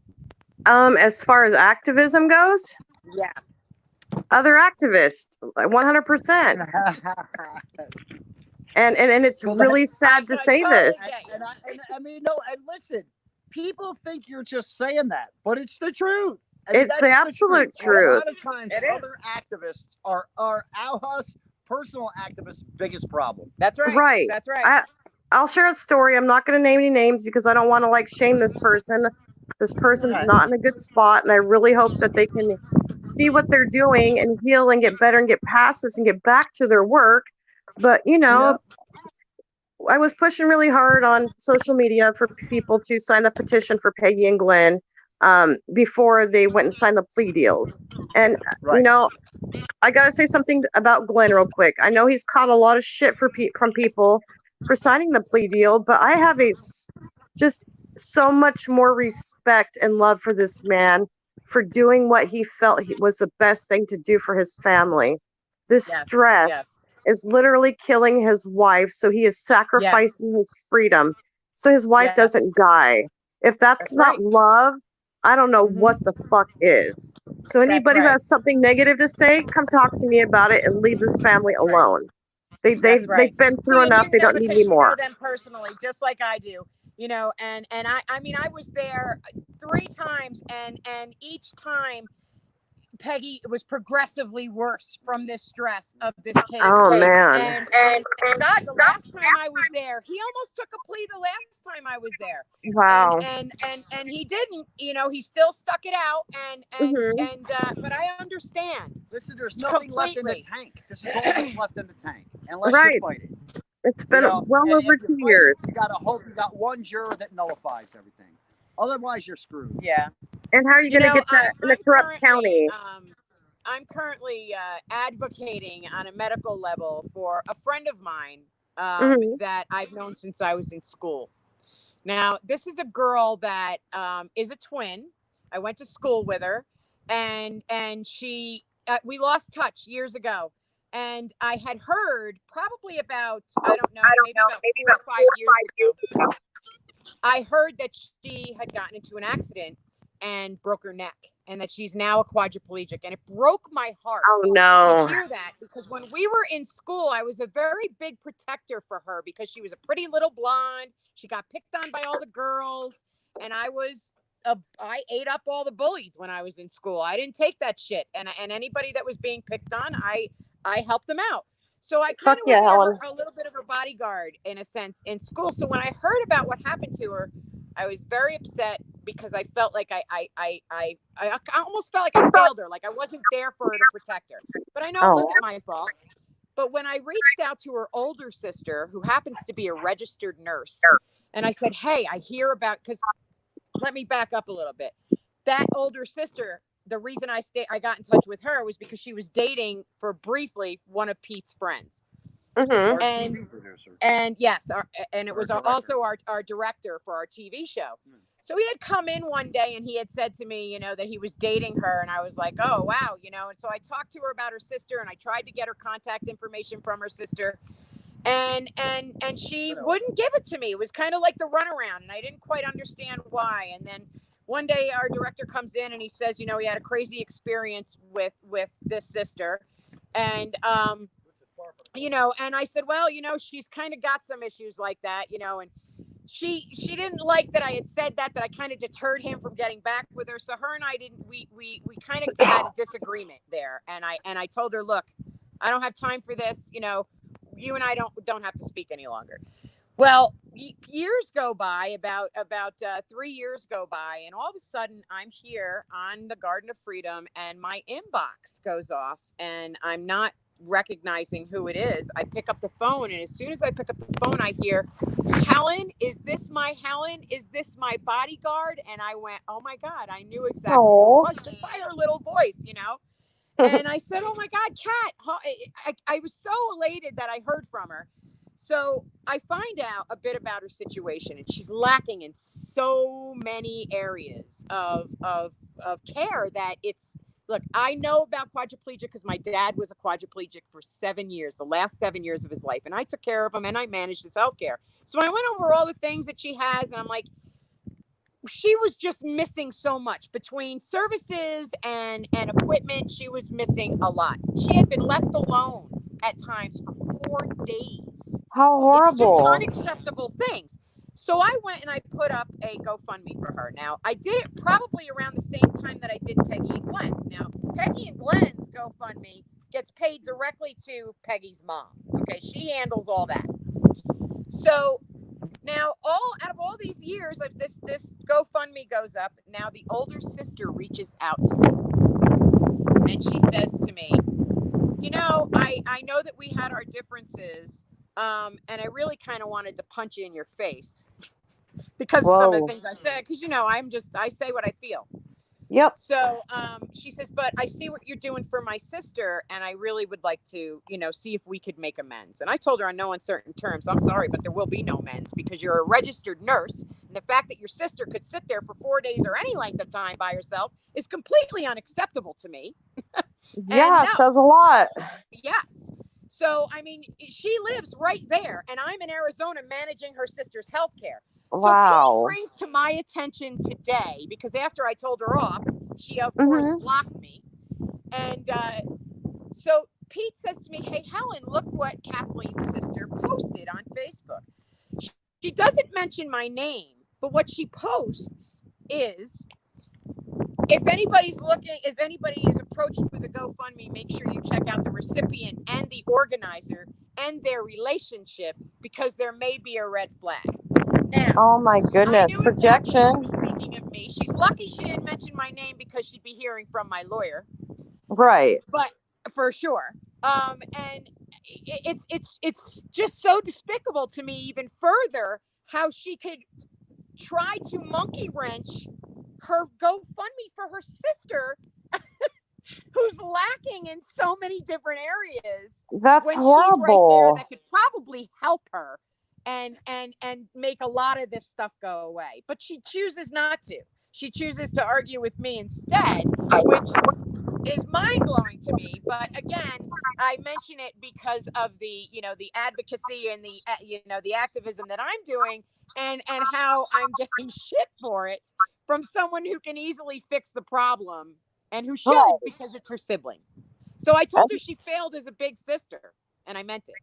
As far as activism goes, yes, other activists, 100%. And it's really sad to say this. And I mean, no, and listen, people think you're just saying that, but it's the truth. It's the absolute truth. A lot of times, other activists are our personal activists' biggest problem. That's right. Right. That's right. I'll share a story. I'm not going to name any names because I don't want to shame this person. This person's not in a good spot, and I really hope that they can see what they're doing and heal and get better and get past this and get back to their work. But I was pushing really hard on social media for people to sign the petition for Peggy and Glenn before they went and signed the plea deals. And I gotta say something about Glenn real quick. I know he's caught a lot of shit from people for signing the plea deal, but I have just so much more respect and love for this man for doing what he felt was the best thing to do for his family. This stress is literally killing his wife, so he is sacrificing his freedom so his wife doesn't die. If that's not love, I don't know what the fuck is. So anybody who has something negative to say, come talk to me about it and leave this family alone. They've been through enough. They don't need any more. You know them personally, just like I do. And I mean, I was there 3 times, and each time Peggy was progressively worse from this stress of this case. Oh man! And God, the last time I was there, he almost took a plea. The last time I was there, wow. And he didn't. He still stuck it out. But I understand. Listen, there's nothing left in the tank. This is all that's left in the tank, unless you fight it. It's been well over 2 years. You gotta hope you got one juror that nullifies everything. Otherwise, you're screwed. Yeah. And how are you going to get that in a corrupt county? I'm currently advocating on a medical level for a friend of mine that I've known since I was in school. Now, this is a girl that is a twin. I went to school with her, and she we lost touch years ago. And I had heard probably about, maybe about 4 or 5 years ago, I heard that she had gotten into an accident and broke her neck, and that she's now a quadriplegic. And it broke my heart to hear that, because when we were in school, I was a very big protector for her because she was a pretty little blonde. She got picked on by all the girls, and I ate up all the bullies when I was in school. I didn't take that shit, and anybody that was being picked on, I helped them out. So I kind of was a little bit of her bodyguard in a sense in school. So when I heard about what happened to her, I was very upset because I felt like I almost felt like I failed her. Like I wasn't there for her to protect her. But I know it wasn't my fault. But when I reached out to her older sister, who happens to be a registered nurse, and I said, hey, I hear about, because let me back up a little bit. That older sister, the reason I got in touch with her was because she was dating for briefly one of Pete's friends. And yes, and it was also our director for our TV show. So he had come in one day and he had said to me, that he was dating her, and I was like, oh wow, and so I talked to her about her sister, and I tried to get her contact information from her sister, and she wouldn't give it to me. It was kind of like the runaround, and I didn't quite understand why. And then one day our director comes in and he says, he had a crazy experience with this sister, and and I said, well, she's kind of got some issues like that, and she didn't like that I had said that I kind of deterred him from getting back with her. So her and I we kind of had a disagreement there. And I told her, look, I don't have time for this. You and I don't have to speak any longer. Well, years go by, about 3 years go by, and all of a sudden I'm here on the Garden of Freedom, and my inbox goes off, and I'm not recognizing who it is. I pick up the phone, and as soon as I pick up the phone, I hear, "Helen, is this my Helen? Is this my bodyguard?" And I went, "Oh my God!" I knew exactly who it was just by her little voice, you know. And I said, "Oh my God, Kat!" I was so elated that I heard from her. So I find out a bit about her situation, and she's lacking in so many areas of care that it's, look, I know about quadriplegia because my dad was a quadriplegic for 7 years, the last 7 years of his life, and I took care of him and I managed his health care. So I went over all the things that she has, and I'm like, she was just missing so much between services and equipment. She was missing a lot. She had been left alone at times for 4 days. How It's just horrible. unacceptable things. So I went and I put up a GoFundMe for her. Now, I did it probably around the same time that I did Peggy and Glenn's. Now, Peggy and Glenn's GoFundMe gets paid directly to Peggy's mom. Okay, she handles all that. So now, out of all these years, like this GoFundMe goes up. Now the older sister reaches out to me, and she says to me, "You know, I know that we had our differences, and I really kind of wanted to punch you in your face because of some of the things I said. Because, you know, I say what I feel." Yep. So she says, "But I see what you're doing for my sister, and I really would like to, you know, see if we could make amends." And I told her on no uncertain terms, "I'm sorry, but there will be no amends because you're a registered nurse. And the fact that your sister could sit there for 4 days or any length of time by herself is completely unacceptable to me." Yeah, it says a lot. Yes. So, I mean, she lives right there, and I'm in Arizona managing her sister's health care. Wow. So Pete brings to my attention today, because after I told her off, she of course blocked me. And so Pete says to me, "Hey, Helen, look what Kathleen's sister posted on Facebook." She doesn't mention my name, but what she posts is, if anybody is approached with a GoFundMe, make sure you check out the recipient and the organizer and their relationship, because there may be a red flag. Now, oh my goodness, projection. Exactly, speaking of me, she's lucky she didn't mention my name because she'd be hearing from my lawyer. Right. But for sure. And it's just so despicable to me, even further, how she could try to monkey wrench her GoFundMe for her sister who's lacking in so many different areas. That's when horrible. She's right there that could probably help her and make a lot of this stuff go away. But she chooses not to. She chooses to argue with me instead, which is mind-blowing to me. But again, I mention it because of the, you know, the advocacy and the, you know, the activism that I'm doing, and how I'm getting shit for it from someone who can easily fix the problem, and who should, because it's her sibling. So I told her she failed as a big sister, and I meant it.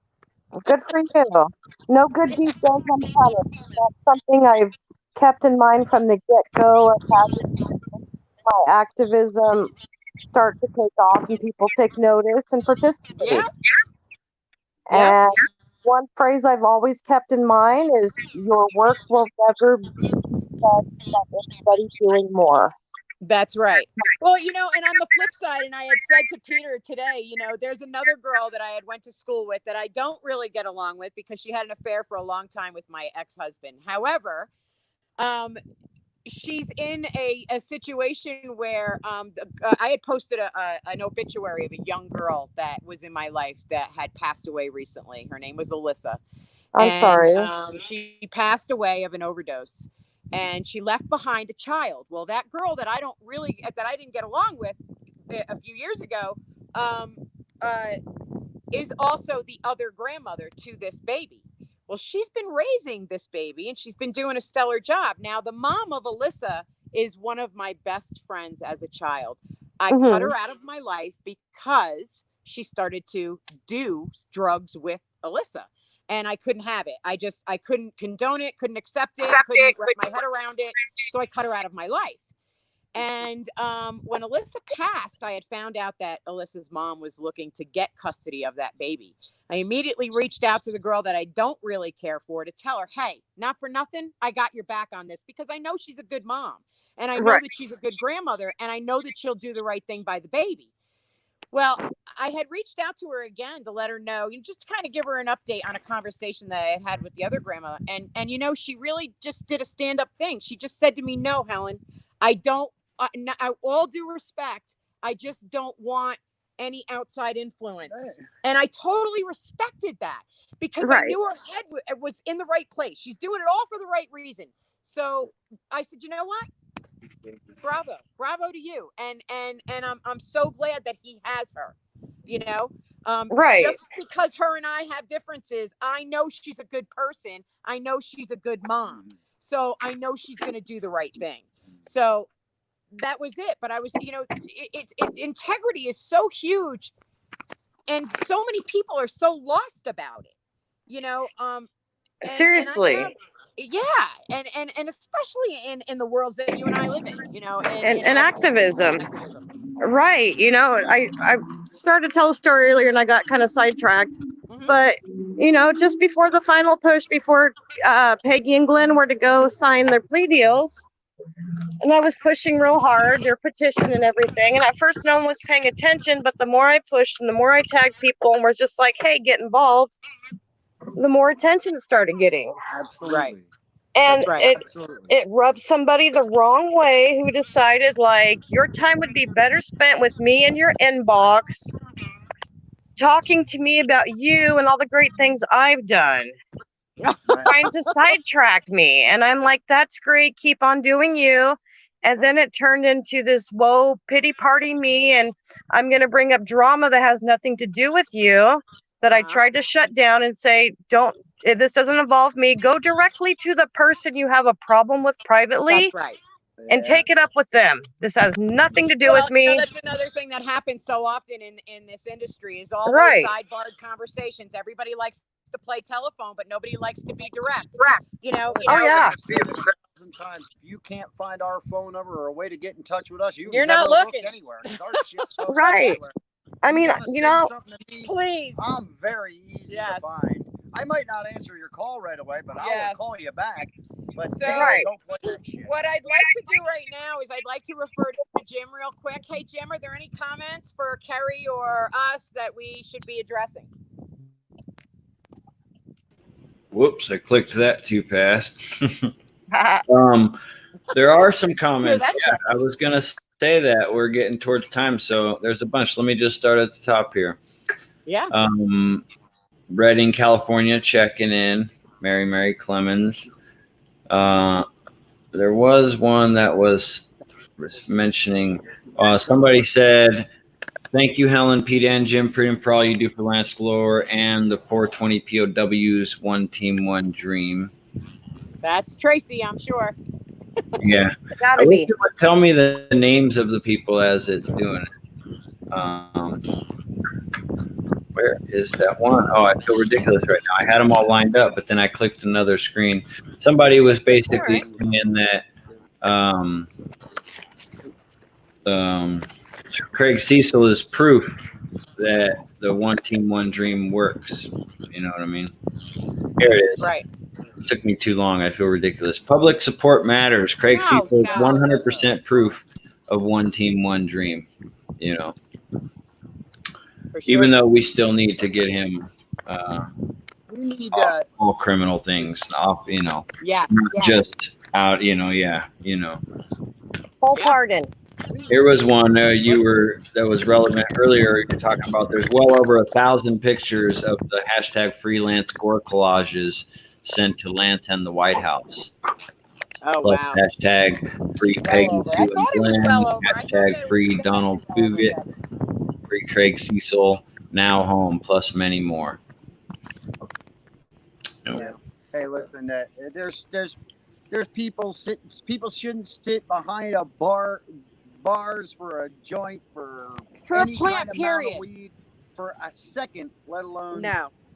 Good for you. No good deed goes unpunished. That's something I've kept in mind from the get-go of having my activism start to take off and people take notice and participate. Yeah. And one phrase I've always kept in mind is, your work will never be without anybody doing more. That's right. Well, you know, and on the flip side, and I had said to Peter today, you know, there's another girl that I had went to school with that I don't really get along with because she had an affair for a long time with my ex-husband. However, she's in a situation where I had posted an obituary of a young girl that was in my life that had passed away recently. Her name was Alyssa. I'm sorry. She passed away of an overdose, and she left behind a child. Well, that girl that I didn't get along with a few years ago is also the other grandmother to this baby. Well, she's been raising this baby, and she's been doing a stellar job. Now, the mom of Alyssa is one of my best friends as a child. I cut her out of my life because she started to do drugs with Alyssa, and I couldn't have it. I couldn't condone it, couldn't accept it, couldn't wrap my head around it. So I cut her out of my life. And when Alyssa passed, I had found out that Alyssa's mom was looking to get custody of that baby. I immediately reached out to the girl that I don't really care for to tell her, hey, not for nothing, I got your back on this, because I know she's a good mom, and I know Right. that she's a good grandmother, and I know that she'll do the right thing by the baby. Well, I had reached out to her again to let her know, just to kind of give her an update on a conversation that I had with the other grandma. And she really just did a stand-up thing. She just said to me, no, Helen, I don't, all due respect, I just don't want any outside influence. Right. And I totally respected that, because I Right. knew her head was in the right place. She's doing it all for the right reason. So I said, you know what? Bravo to you. And I'm so glad that he has her, Right. just because her and I have differences, I know she's a good person. I know she's a good mom. So I know she's going to do the right thing. So that was it. But I was, integrity is so huge, and so many people are so lost about it, Seriously. and especially in the worlds that you and I live in, And activism. Right. I started to tell a story earlier and I got kind of sidetracked. Mhm. But, just before the final push, before Peggy and Glenn were to go sign their plea deals, and I was pushing real hard, their petition and everything. And at first, no one was paying attention. But the more I pushed and the more I tagged people and was just like, hey, get involved, the more attention it started getting. Absolutely. Right. And That's right. it rubbed somebody the wrong way who decided, like, your time would be better spent with me in your inbox, talking to me about you and all the great things I've done, trying to sidetrack me. And I'm like, that's great. Keep on doing you. And then it turned into this, whoa, pity party me. And I'm going to bring up drama that has nothing to do with you, that I tried to shut down and say, this doesn't involve me. Go directly to the person you have a problem with privately. That's right. And take it up with them. This has nothing to do with me. That's another thing that happens so often in this industry, is all Right. those sidebarred conversations. Everybody likes to play telephone, but nobody likes to be direct. Oh, yeah. Sometimes if you can't find our phone number or a way to get in touch with us, You're never not looking anywhere. Our shit's posted Right. everywhere. I mean, wanna send something to me, please. I'm very easy to find. I might not answer your call right away, but I will call you back. But So- Right. don't play that shit. What I'd like to do right now is I'd like to refer to Jim real quick. Hey, Jim, are there any comments for Kerry or us that we should be addressing? Whoops, I clicked that too fast. There are some comments. Yeah, I was going to say that we're getting towards time, so there's a bunch. Let me just start at the top here. Yeah. Redding, California, checking in. Mary Clemens. There was one that was mentioning, somebody said, thank you, Helen, Pete, and Jim, for all you do for Lance Glore and the 420 POWs, One Team, One Dream. That's Tracy, I'm sure. Yeah. Gotta I wish be. you would tell me the names of the people as it's doing it. Where is that one? Oh, I feel ridiculous right now. I had them all lined up, but then I clicked another screen. Somebody was basically saying that Craig Cecil is proof that the One Team, One Dream works. You know what I mean? Here it is. Right. It took me too long. I feel ridiculous. Public support matters. Craig Cecil is 100% proof of One Team, One Dream. For sure. Even though we still need to get him We need all criminal things off, Yes. just out, Full pardon. Here was one that was relevant earlier. You're talking about there's well over 1,000 pictures of the hashtag freelance gore collages sent to Lance and the White House. Oh, Plus wow. hashtag free Peggy Sue and Glenn, hashtag free Donald Fugit, free Craig Cecil, now home, plus many more. Yeah. Hey, listen, there's people shouldn't sit behind bars for a joint for a any plant, kind of period. amount of weed for a second, let alone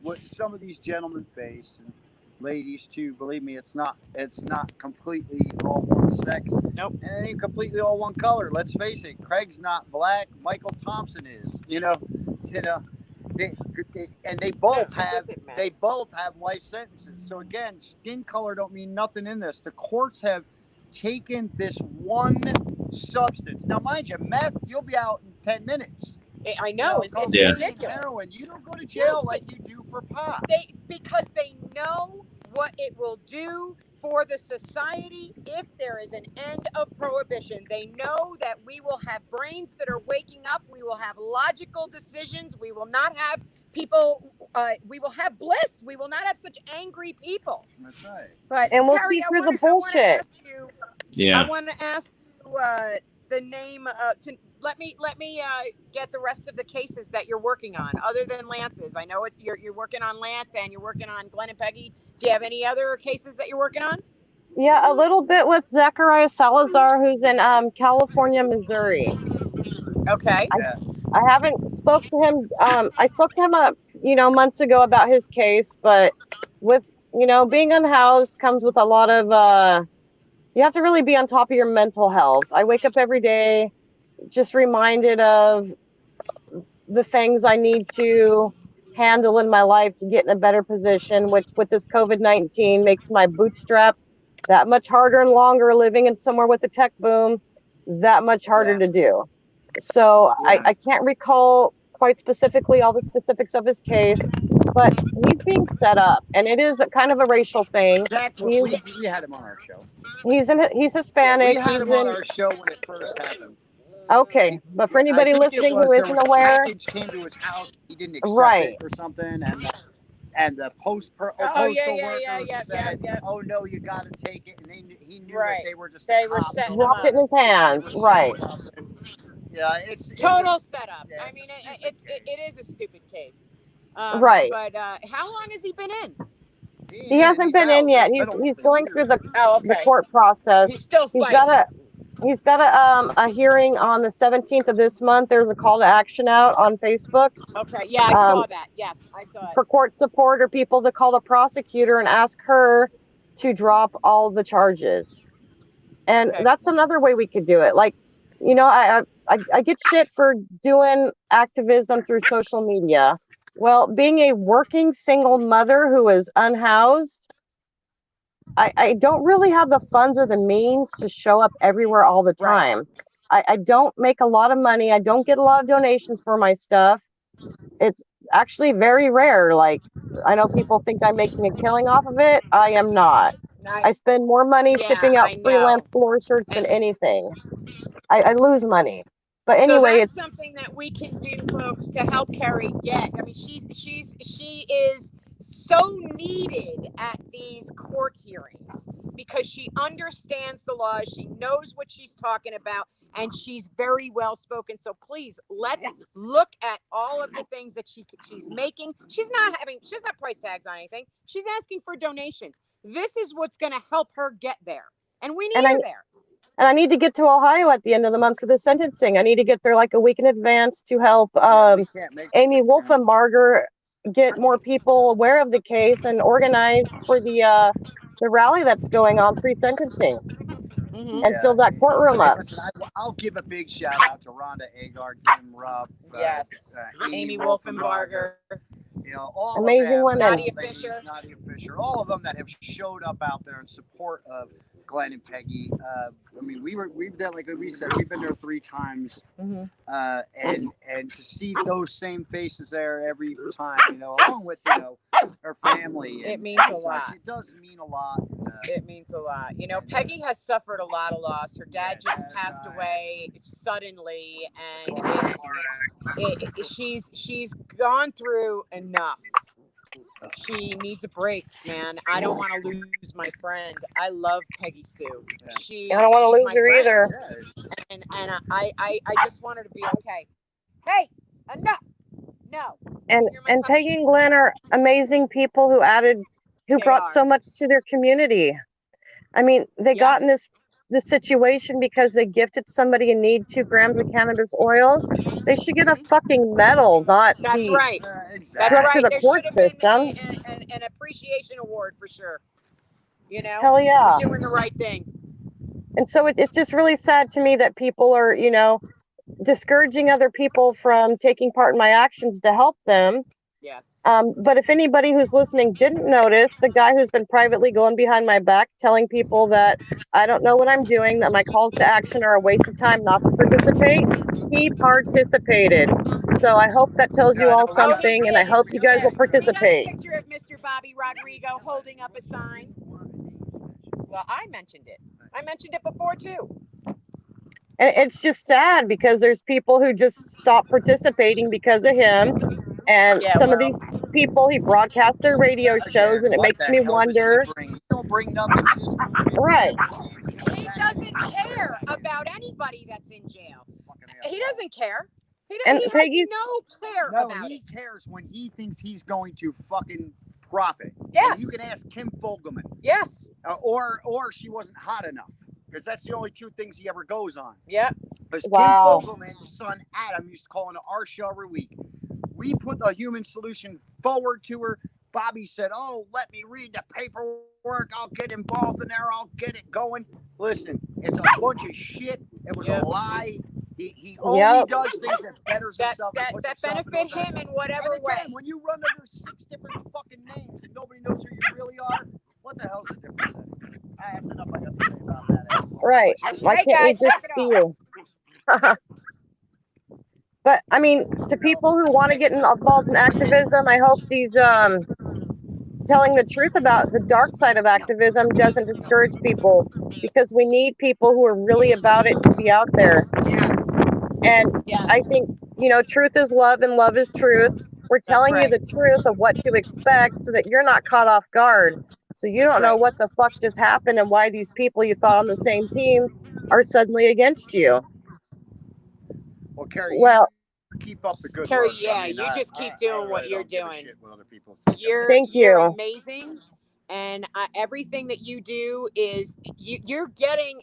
what some of these gentlemen face, and ladies too. Believe me, it's not completely all one sex. Nope. And it ain't completely all one color. Let's face it. Craig's not black. Michael Thompson is. And they both What have does it matter? life sentences. So again, skin color don't mean nothing in this. The courts have taken this one substance. Now, mind you, meth, you'll be out in 10 minutes. I know, it's Yeah. ridiculous. Heroin, you don't go to jail Yes, like you do for pot. Because they know what it will do for the society if there is an end of prohibition. They know that we will have brains that are waking up. We will have logical decisions. We will not have people. We will have bliss. We will not have such angry people. That's right. But And we'll Kerry, see through the bullshit. I Yeah. want to ask you the name. Let me get the rest of the cases that you're working on, other than Lance's. I know you're working on Lance and you're working on Glenn and Peggy. Do you have any other cases that you're working on? Yeah, a little bit with Zachariah Salazar, who's in California, Missouri. Okay. I haven't spoke to him. I spoke to him, months ago about his case, but with, being unhoused comes with a lot of, you have to really be on top of your mental health. I wake up every day just reminded of the things I need to handle in my life to get in a better position, which with this COVID-19 makes my bootstraps that much harder and longer, living in somewhere with the tech boom, that much harder to do. So I can't recall quite specifically all the specifics of his case, but he's being set up, and it is kind of a racial thing. We had him on our show. He's Hispanic. We had him on our show when it first happened. Okay, but for anybody listening who isn't aware, package came to his house, he didn't accept right, it or something, and the postal workers said, "Oh no, you got to take it," and he knew that they were just dropped it in his hands, right? Yeah, it's total setup. Yeah, I mean, it is a stupid case. Right. But how long has he been in? He hasn't been in yet. He's going through the court process. He's still fighting. He's got a hearing on the 17th of this month. There's a call to action out on Facebook. Okay, yeah, I saw that. Yes, I saw it. For court support or people to call the prosecutor and ask her to drop all the charges. And that's another way we could do it. Like, I get shit for doing activism through social media. Well, being a working single mother who is unhoused, I don't really have the funds or the means to show up everywhere all the time. Right. I don't make a lot of money. I don't get a lot of donations for my stuff. It's actually very rare. Like, I know people think I'm making a killing off of it. I am not. I spend more money shipping out freelance floor shirts than anything. I lose money. But anyway, so that's something that we can do, folks, to help Kerry get. I mean, she is so needed at these court hearings because she understands the laws, she knows what she's talking about, and she's very well spoken. So please, let's look at all of the things that she's making. She's not price tags on anything. She's asking for donations. This is what's going to help her get there, and we need her there. And I need to get to Ohio at the end of the month for the sentencing. I need to get there like a week in advance to help Amy Wolfenbarger get more people aware of the case and organize for the rally that's going on pre-sentencing and fill that courtroom up. Listen, I'll give a big shout out to Rhonda Agar, Kim Rupp, Amy Wolfenbarger. All amazing of them, women. Nadia Fisher, all of them that have showed up out there in support of Glenn and Peggy. I mean, we've done, like we said, we've been there 3 times, and to see those same faces there every time, along with her family. It means a lot. It does mean a lot. It means a lot. Peggy has suffered a lot of loss. Her dad just passed away suddenly, and she's gone through enough. She needs a break, man. I don't want to lose my friend. I love Peggy Sue. I don't want to lose her either. And I just want her to be okay. Hey, enough. No. And Peggy and Glenn are amazing people who brought so much to their community. I mean, they got in this situation because they gifted somebody in need 2 grams of cannabis oil. They should get a fucking medal, not That's be right. That's right. To the court system. An appreciation award for sure. Hell yeah. We're doing the right thing. And so it's just really sad to me that people are, discouraging other people from taking part in my actions to help them. Yes. But if anybody who's listening didn't notice, the guy who's been privately going behind my back telling people that I don't know what I'm doing, that my calls to action are a waste of time not to participate, he participated. So I hope that tells you all something, and I hope you guys will participate. We got a picture of Mr. Bobby Rodrigo holding up a sign. Well, I mentioned it. I mentioned it before too. And it's just sad because there's people who just stop participating because of him. And Yeah, some of well, these people, he broadcasts their radio shows, and it What makes the me hell does he wonder. bring? He don't bring nothing to this movie. Right. he doesn't care about anybody that's in jail. He doesn't care. He And has Peggy's- no care No, about he it. cares when he thinks he's going to fucking profit. Yes. And you can ask Kim Fogelman, Yes. or she wasn't hot enough, because that's the only two things he ever goes on. Yeah. Because Wow. Kim Fogelman's son Adam used to call into our show every week. We put the human solution forward to her. Bobby said, "Oh, let me read the paperwork. I'll get involved in there. I'll get it going." Listen, it's a bunch of shit. It was a lie. He only does things that betters himself. and puts That himself benefit in a him in whatever and way. again, when you run under 6 different fucking names and nobody knows who you really are, what the hell's the difference? That's enough I got to say about that. Right. Why Hey, can't we guys, just knock it see off. you? But I mean, to people who want to get involved in activism, I hope these telling the truth about the dark side of activism doesn't discourage people, because we need people who are really about it to be out there. Yes. And Yes. I think, truth is love and love is truth. We're telling you right. the truth of what to expect so that you're not caught off guard. So you don't know Right. what the fuck just happened and why these people you thought on the same team are suddenly against you. Well, Kerry, Well, you keep up the good Kerry, work. yeah, you just keep doing what you're don't give a doing. shit what other people think. Thank You're you. amazing, and everything that you do is you're getting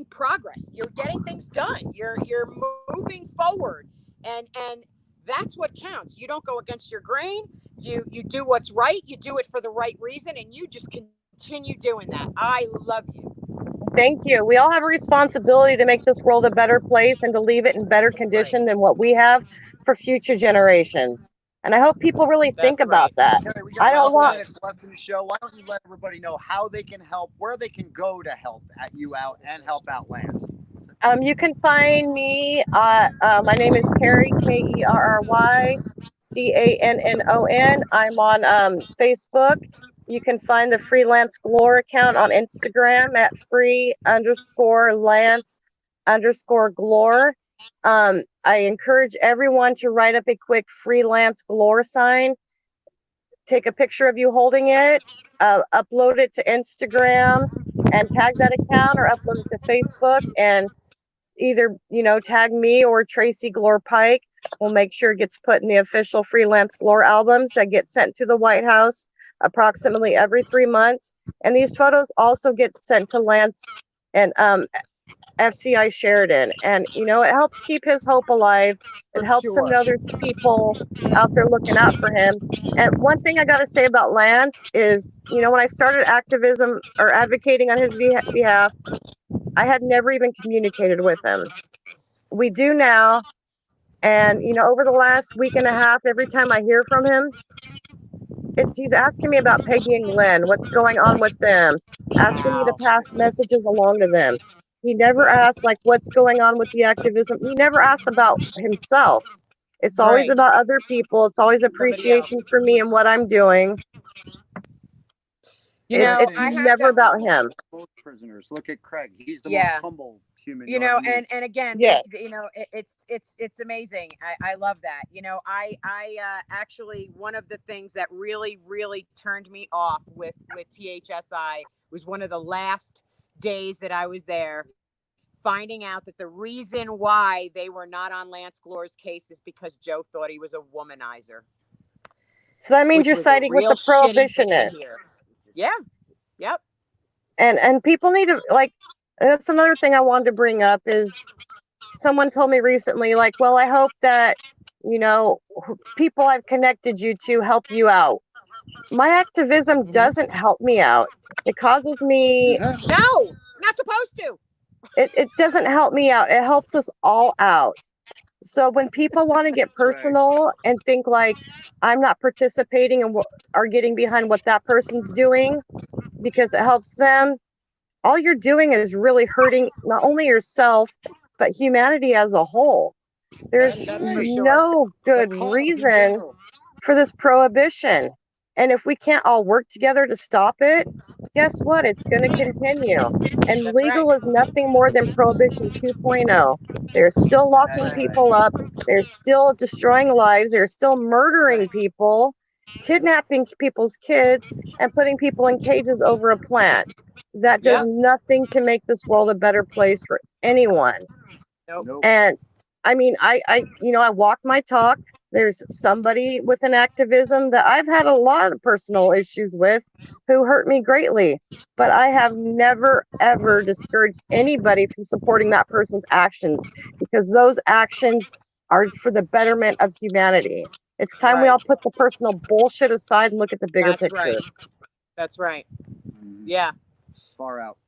progress. You're getting things done. You're moving forward, and that's what counts. You don't go against your grain. You do what's right. You do it for the right reason, and you just continue doing that. I love you. Thank you. We all have a responsibility to make this world a better place and to leave it in better condition than what we have for future generations. And I hope people really think about that. Kerry, we I got don't want. minutes left in the show. Why don't you let everybody know how they can help, where they can go to help you out and help out Lance? You can find me. My name is Kerry, KerryCannon. I'm on Facebook. You can find the Freelance Glore account on Instagram at free_lance_glore. I encourage everyone to write up a quick Freelance Glore sign. Take a picture of you holding it, upload it to Instagram, and tag that account, or upload it to Facebook, and either tag me or Tracy Glore Pike. We'll make sure it gets put in the official Freelance Glore albums that get sent to the White House approximately every 3 months. And these photos also get sent to Lance and FCI Sheridan. And it helps keep his hope alive. It helps him know there's people out there looking out for him. And one thing I got to say about Lance is, when I started activism or advocating on his behalf, I had never even communicated with him. We do now. And, over the last week and a half, every time I hear from him, he's asking me about Peggy and Glenn, what's going on with them, asking me to pass messages along to them. He never asked, what's going on with the activism. He never asked about himself. It's always about other people. It's always appreciation for me and what I'm doing. It's never about him. Both prisoners. Look at Craig. He's the most humble human. And again, yes. it's amazing. I love that. I actually, one of the things that really turned me off with THSI was one of the last days that I was there, finding out that the reason why they were not on Lance Glore's case is because Joe thought he was a womanizer. So that means you're siding with the prohibitionists. Yeah. Yep. And people need to, that's another thing I wanted to bring up is someone told me recently, well, I hope that, people I've connected you to help you out. My activism doesn't help me out. It causes me. No, it's not supposed to. it doesn't help me out. It helps us all out. So when people want to get personal and think like I'm not participating and are getting behind what that person's doing because it helps them, all you're doing is really hurting not only yourself, but humanity as a whole. There's That's for sure. no good reason for this prohibition. And if we can't all work together to stop it, guess what? It's going to continue. And That's legal right. is nothing more than Prohibition 2.0. They're still locking people up. They're still destroying lives. They're still murdering people, kidnapping people's kids, and putting people in cages over a plant. That does nothing to make this world a better place for anyone. Nope. And I mean, I walk my talk. There's somebody with an activism that I've had a lot of personal issues with who hurt me greatly, but I have never, ever discouraged anybody from supporting that person's actions because those actions are for the betterment of humanity. It's time we all put the personal bullshit aside and look at the bigger picture. That's right. Yeah. Far out.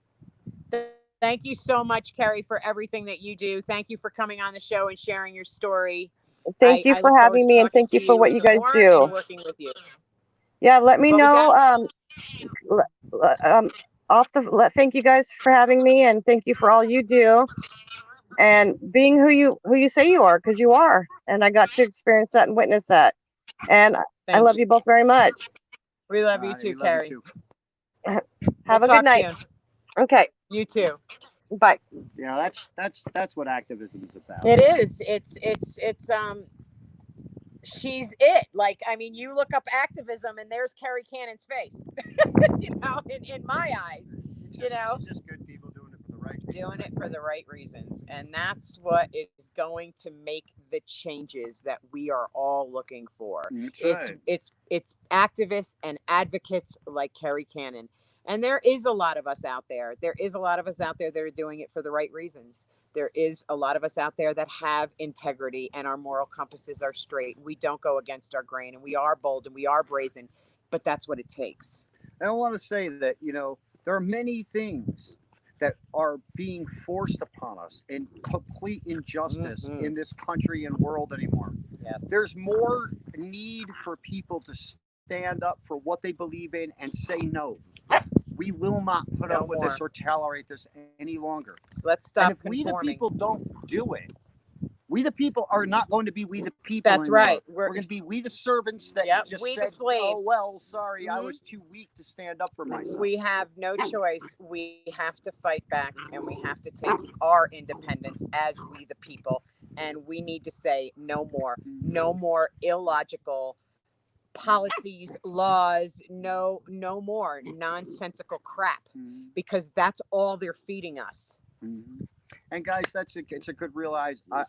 Thank you so much, Kerry, for everything that you do. Thank you for coming on the show and sharing your story. Thank you for having me, and thank you for what you guys do. Working with you. Yeah, let me know. Thank you guys for having me, and thank you for all you do, and being who you say you are, because you are, and I got to experience that and witness that, and I love you both very much. We love you too, Kerry. Have a good night. Soon. Okay. You too. Bye. Yeah, that's what activism is about. It is. It's she's it. Like, I mean, you look up activism and there's Kerry Cannon's face. In my eyes. It's just good people doing it for the right reasons. Doing it for the right reasons. And that's what is going to make the changes that we are all looking for. It's activists and advocates like Kerry Cannon. And there is a lot of us out there. There is a lot of us out there that are doing it for the right reasons. There is a lot of us out there that have integrity and our moral compasses are straight. We don't go against our grain and we are bold and we are brazen, but that's what it takes. I want to say that, there are many things that are being forced upon us in complete injustice in this country and world anymore. Yes. There's more need for people to stand up for what they believe in and say no. We will not put up with this or tolerate this any longer. Let's stop. And if we the people don't do it, we the people are not going to be we the people. That's anymore. right. We're going to be we the servants that just we said, the slaves. "Oh well, sorry, I was too weak to stand up for myself." We have no choice. We have to fight back, and we have to take our independence as we the people. And we need to say no more illogical policies, laws, no more nonsensical crap, because that's all they're feeding us. And guys, it's a good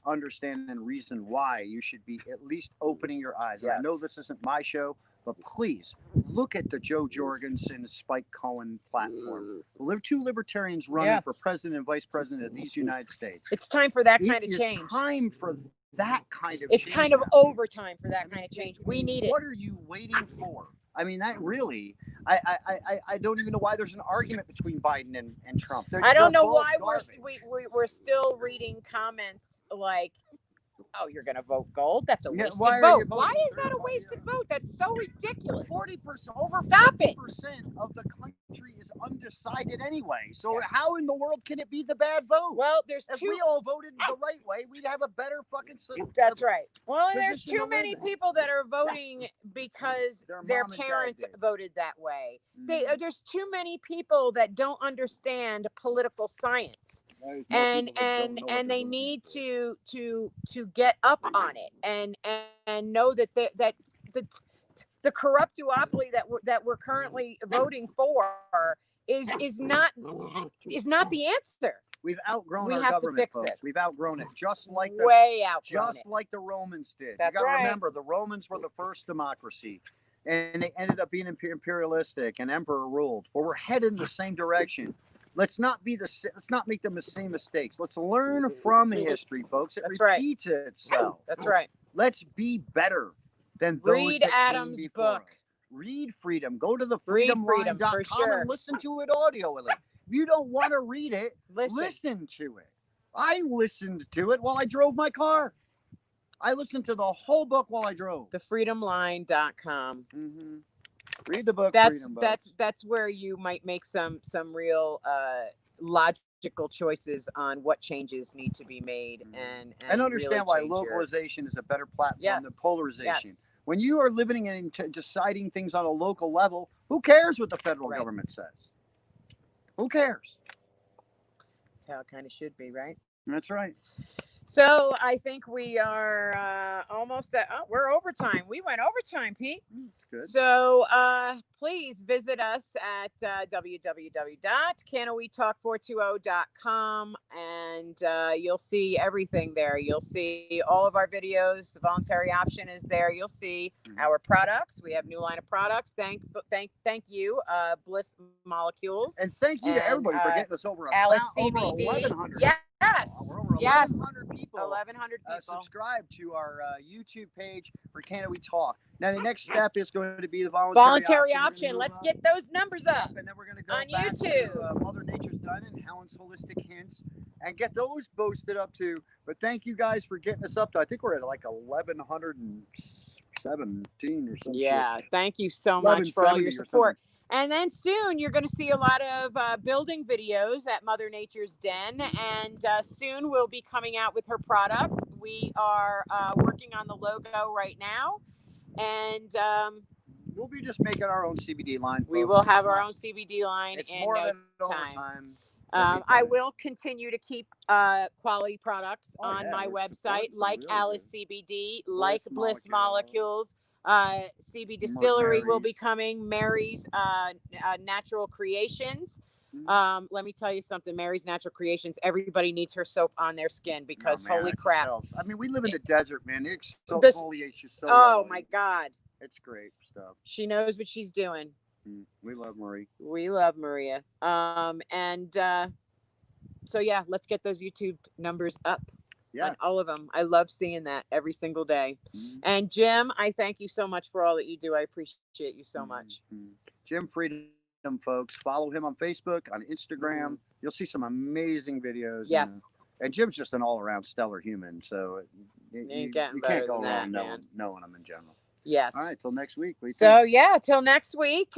understand and reason why you should be at least opening your eyes. I know this isn't my show, but please look at the Joe Jorgensen, Spike Cohen platform. Two libertarians running for president and vice president of these United States. It's time for that kind of change. It's time for that kind of change. It's kind of overtime for that kind of change. We need it. What are you waiting for? I mean, that really, I don't even know why there's an argument between Biden and Trump. I don't know why we're still reading comments like, oh, you're going to vote gold? That's a wasted vote. Why is that a wasted vote? That's so ridiculous. 40%, over Stop 40% of the country is undecided anyway. So how in the world can it be the bad vote? Well, if we all voted the right way, we'd have a better fucking system. That's right. Well, there's too many people that are voting because their parents voted that way. There's too many people that don't understand political science. And they need to get up on it and know that the corrupt duopoly that we're currently voting for is not the answer. We've outgrown we our have government, to fix folks. this. We've outgrown it, just like like the Romans did. That's you got to right. remember, the Romans were the first democracy, and they ended up being imperialistic and emperor ruled. But we're headed in the same direction. Let's not make the same mistakes. Let's learn from history, folks. It repeats itself. That's right. Let's be better than those Read that Adam's came before book. us. Read Freedom. Go to the freedomline.com and listen to it audio. If you don't want to read it, listen to it. I listened to it while I drove my car. I listened to the whole book while I drove. Thefreedomline.com. Mm-hmm. Read the book. That's where you might make some real logical choices on what changes need to be made and understand really why localization is a better platform than polarization. Yes. When you are living and deciding things on a local level, who cares what the federal government says? Who cares? That's how it kind of should be, right? That's right. So I think we are almost at. Oh, we're overtime. We went overtime, Pete. Good. So please visit us at www.canoetalk420.com and you'll see everything there. You'll see all of our videos. The voluntary option is there. You'll see our products. We have new line of products. Thank you, Bliss Molecules. And thank you to everybody for getting us over Alice over CBD. 1,100. Yes. We're over 1,100 people. 1,100 people. Subscribe to our YouTube page for Can We Talk. Now, the next step is going to be the voluntary option. Let's get those numbers up. And then we're going to go on back YouTube. To Mother Nature's Done and Helen's Holistic Hints and get those posted up too. But thank you guys for getting us up to, I think we're at like 1,117 or something. Yeah, thank you so much for all your support. And then soon you're going to see a lot of building videos at Mother Nature's Den. And soon we'll be coming out with her product. We are working on the logo right now. And we'll be just making our own CBD line. Folks. We will have our own CBD line in more no than time. I will continue to keep quality products on my website, like really Alice CBD, like Bliss Molecules. CB Distillery will be coming. Mary's Natural Creations. Let me tell you something. Mary's Natural Creations. Everybody needs her soap on their skin because holy crap! I mean, we live in the desert, man. It's so foliage is so. Oh my God! It's great stuff. She knows what she's doing. We love Marie. We love Maria. So yeah, let's get those YouTube numbers up. Yeah. On all of them. I love seeing that every single day. And Jim, I thank you so much for all that you do. I appreciate you so much. Jim Freedom, folks. Follow him on Facebook, on Instagram. You'll see some amazing videos. Yes. And Jim's just an all-around stellar human. So you can't go wrong knowing him in general. Yes. All right. Till next week. Till next week.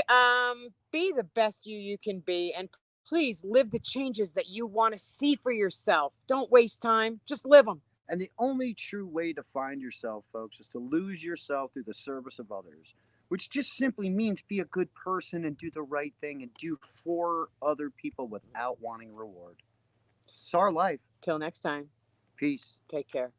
Be the best you can be. And please live the changes that you want to see for yourself. Don't waste time. Just live them. And the only true way to find yourself, folks, is to lose yourself through the service of others, which just simply means be a good person and do the right thing and do for other people without wanting reward. It's our life. Till next time. Peace. Take care.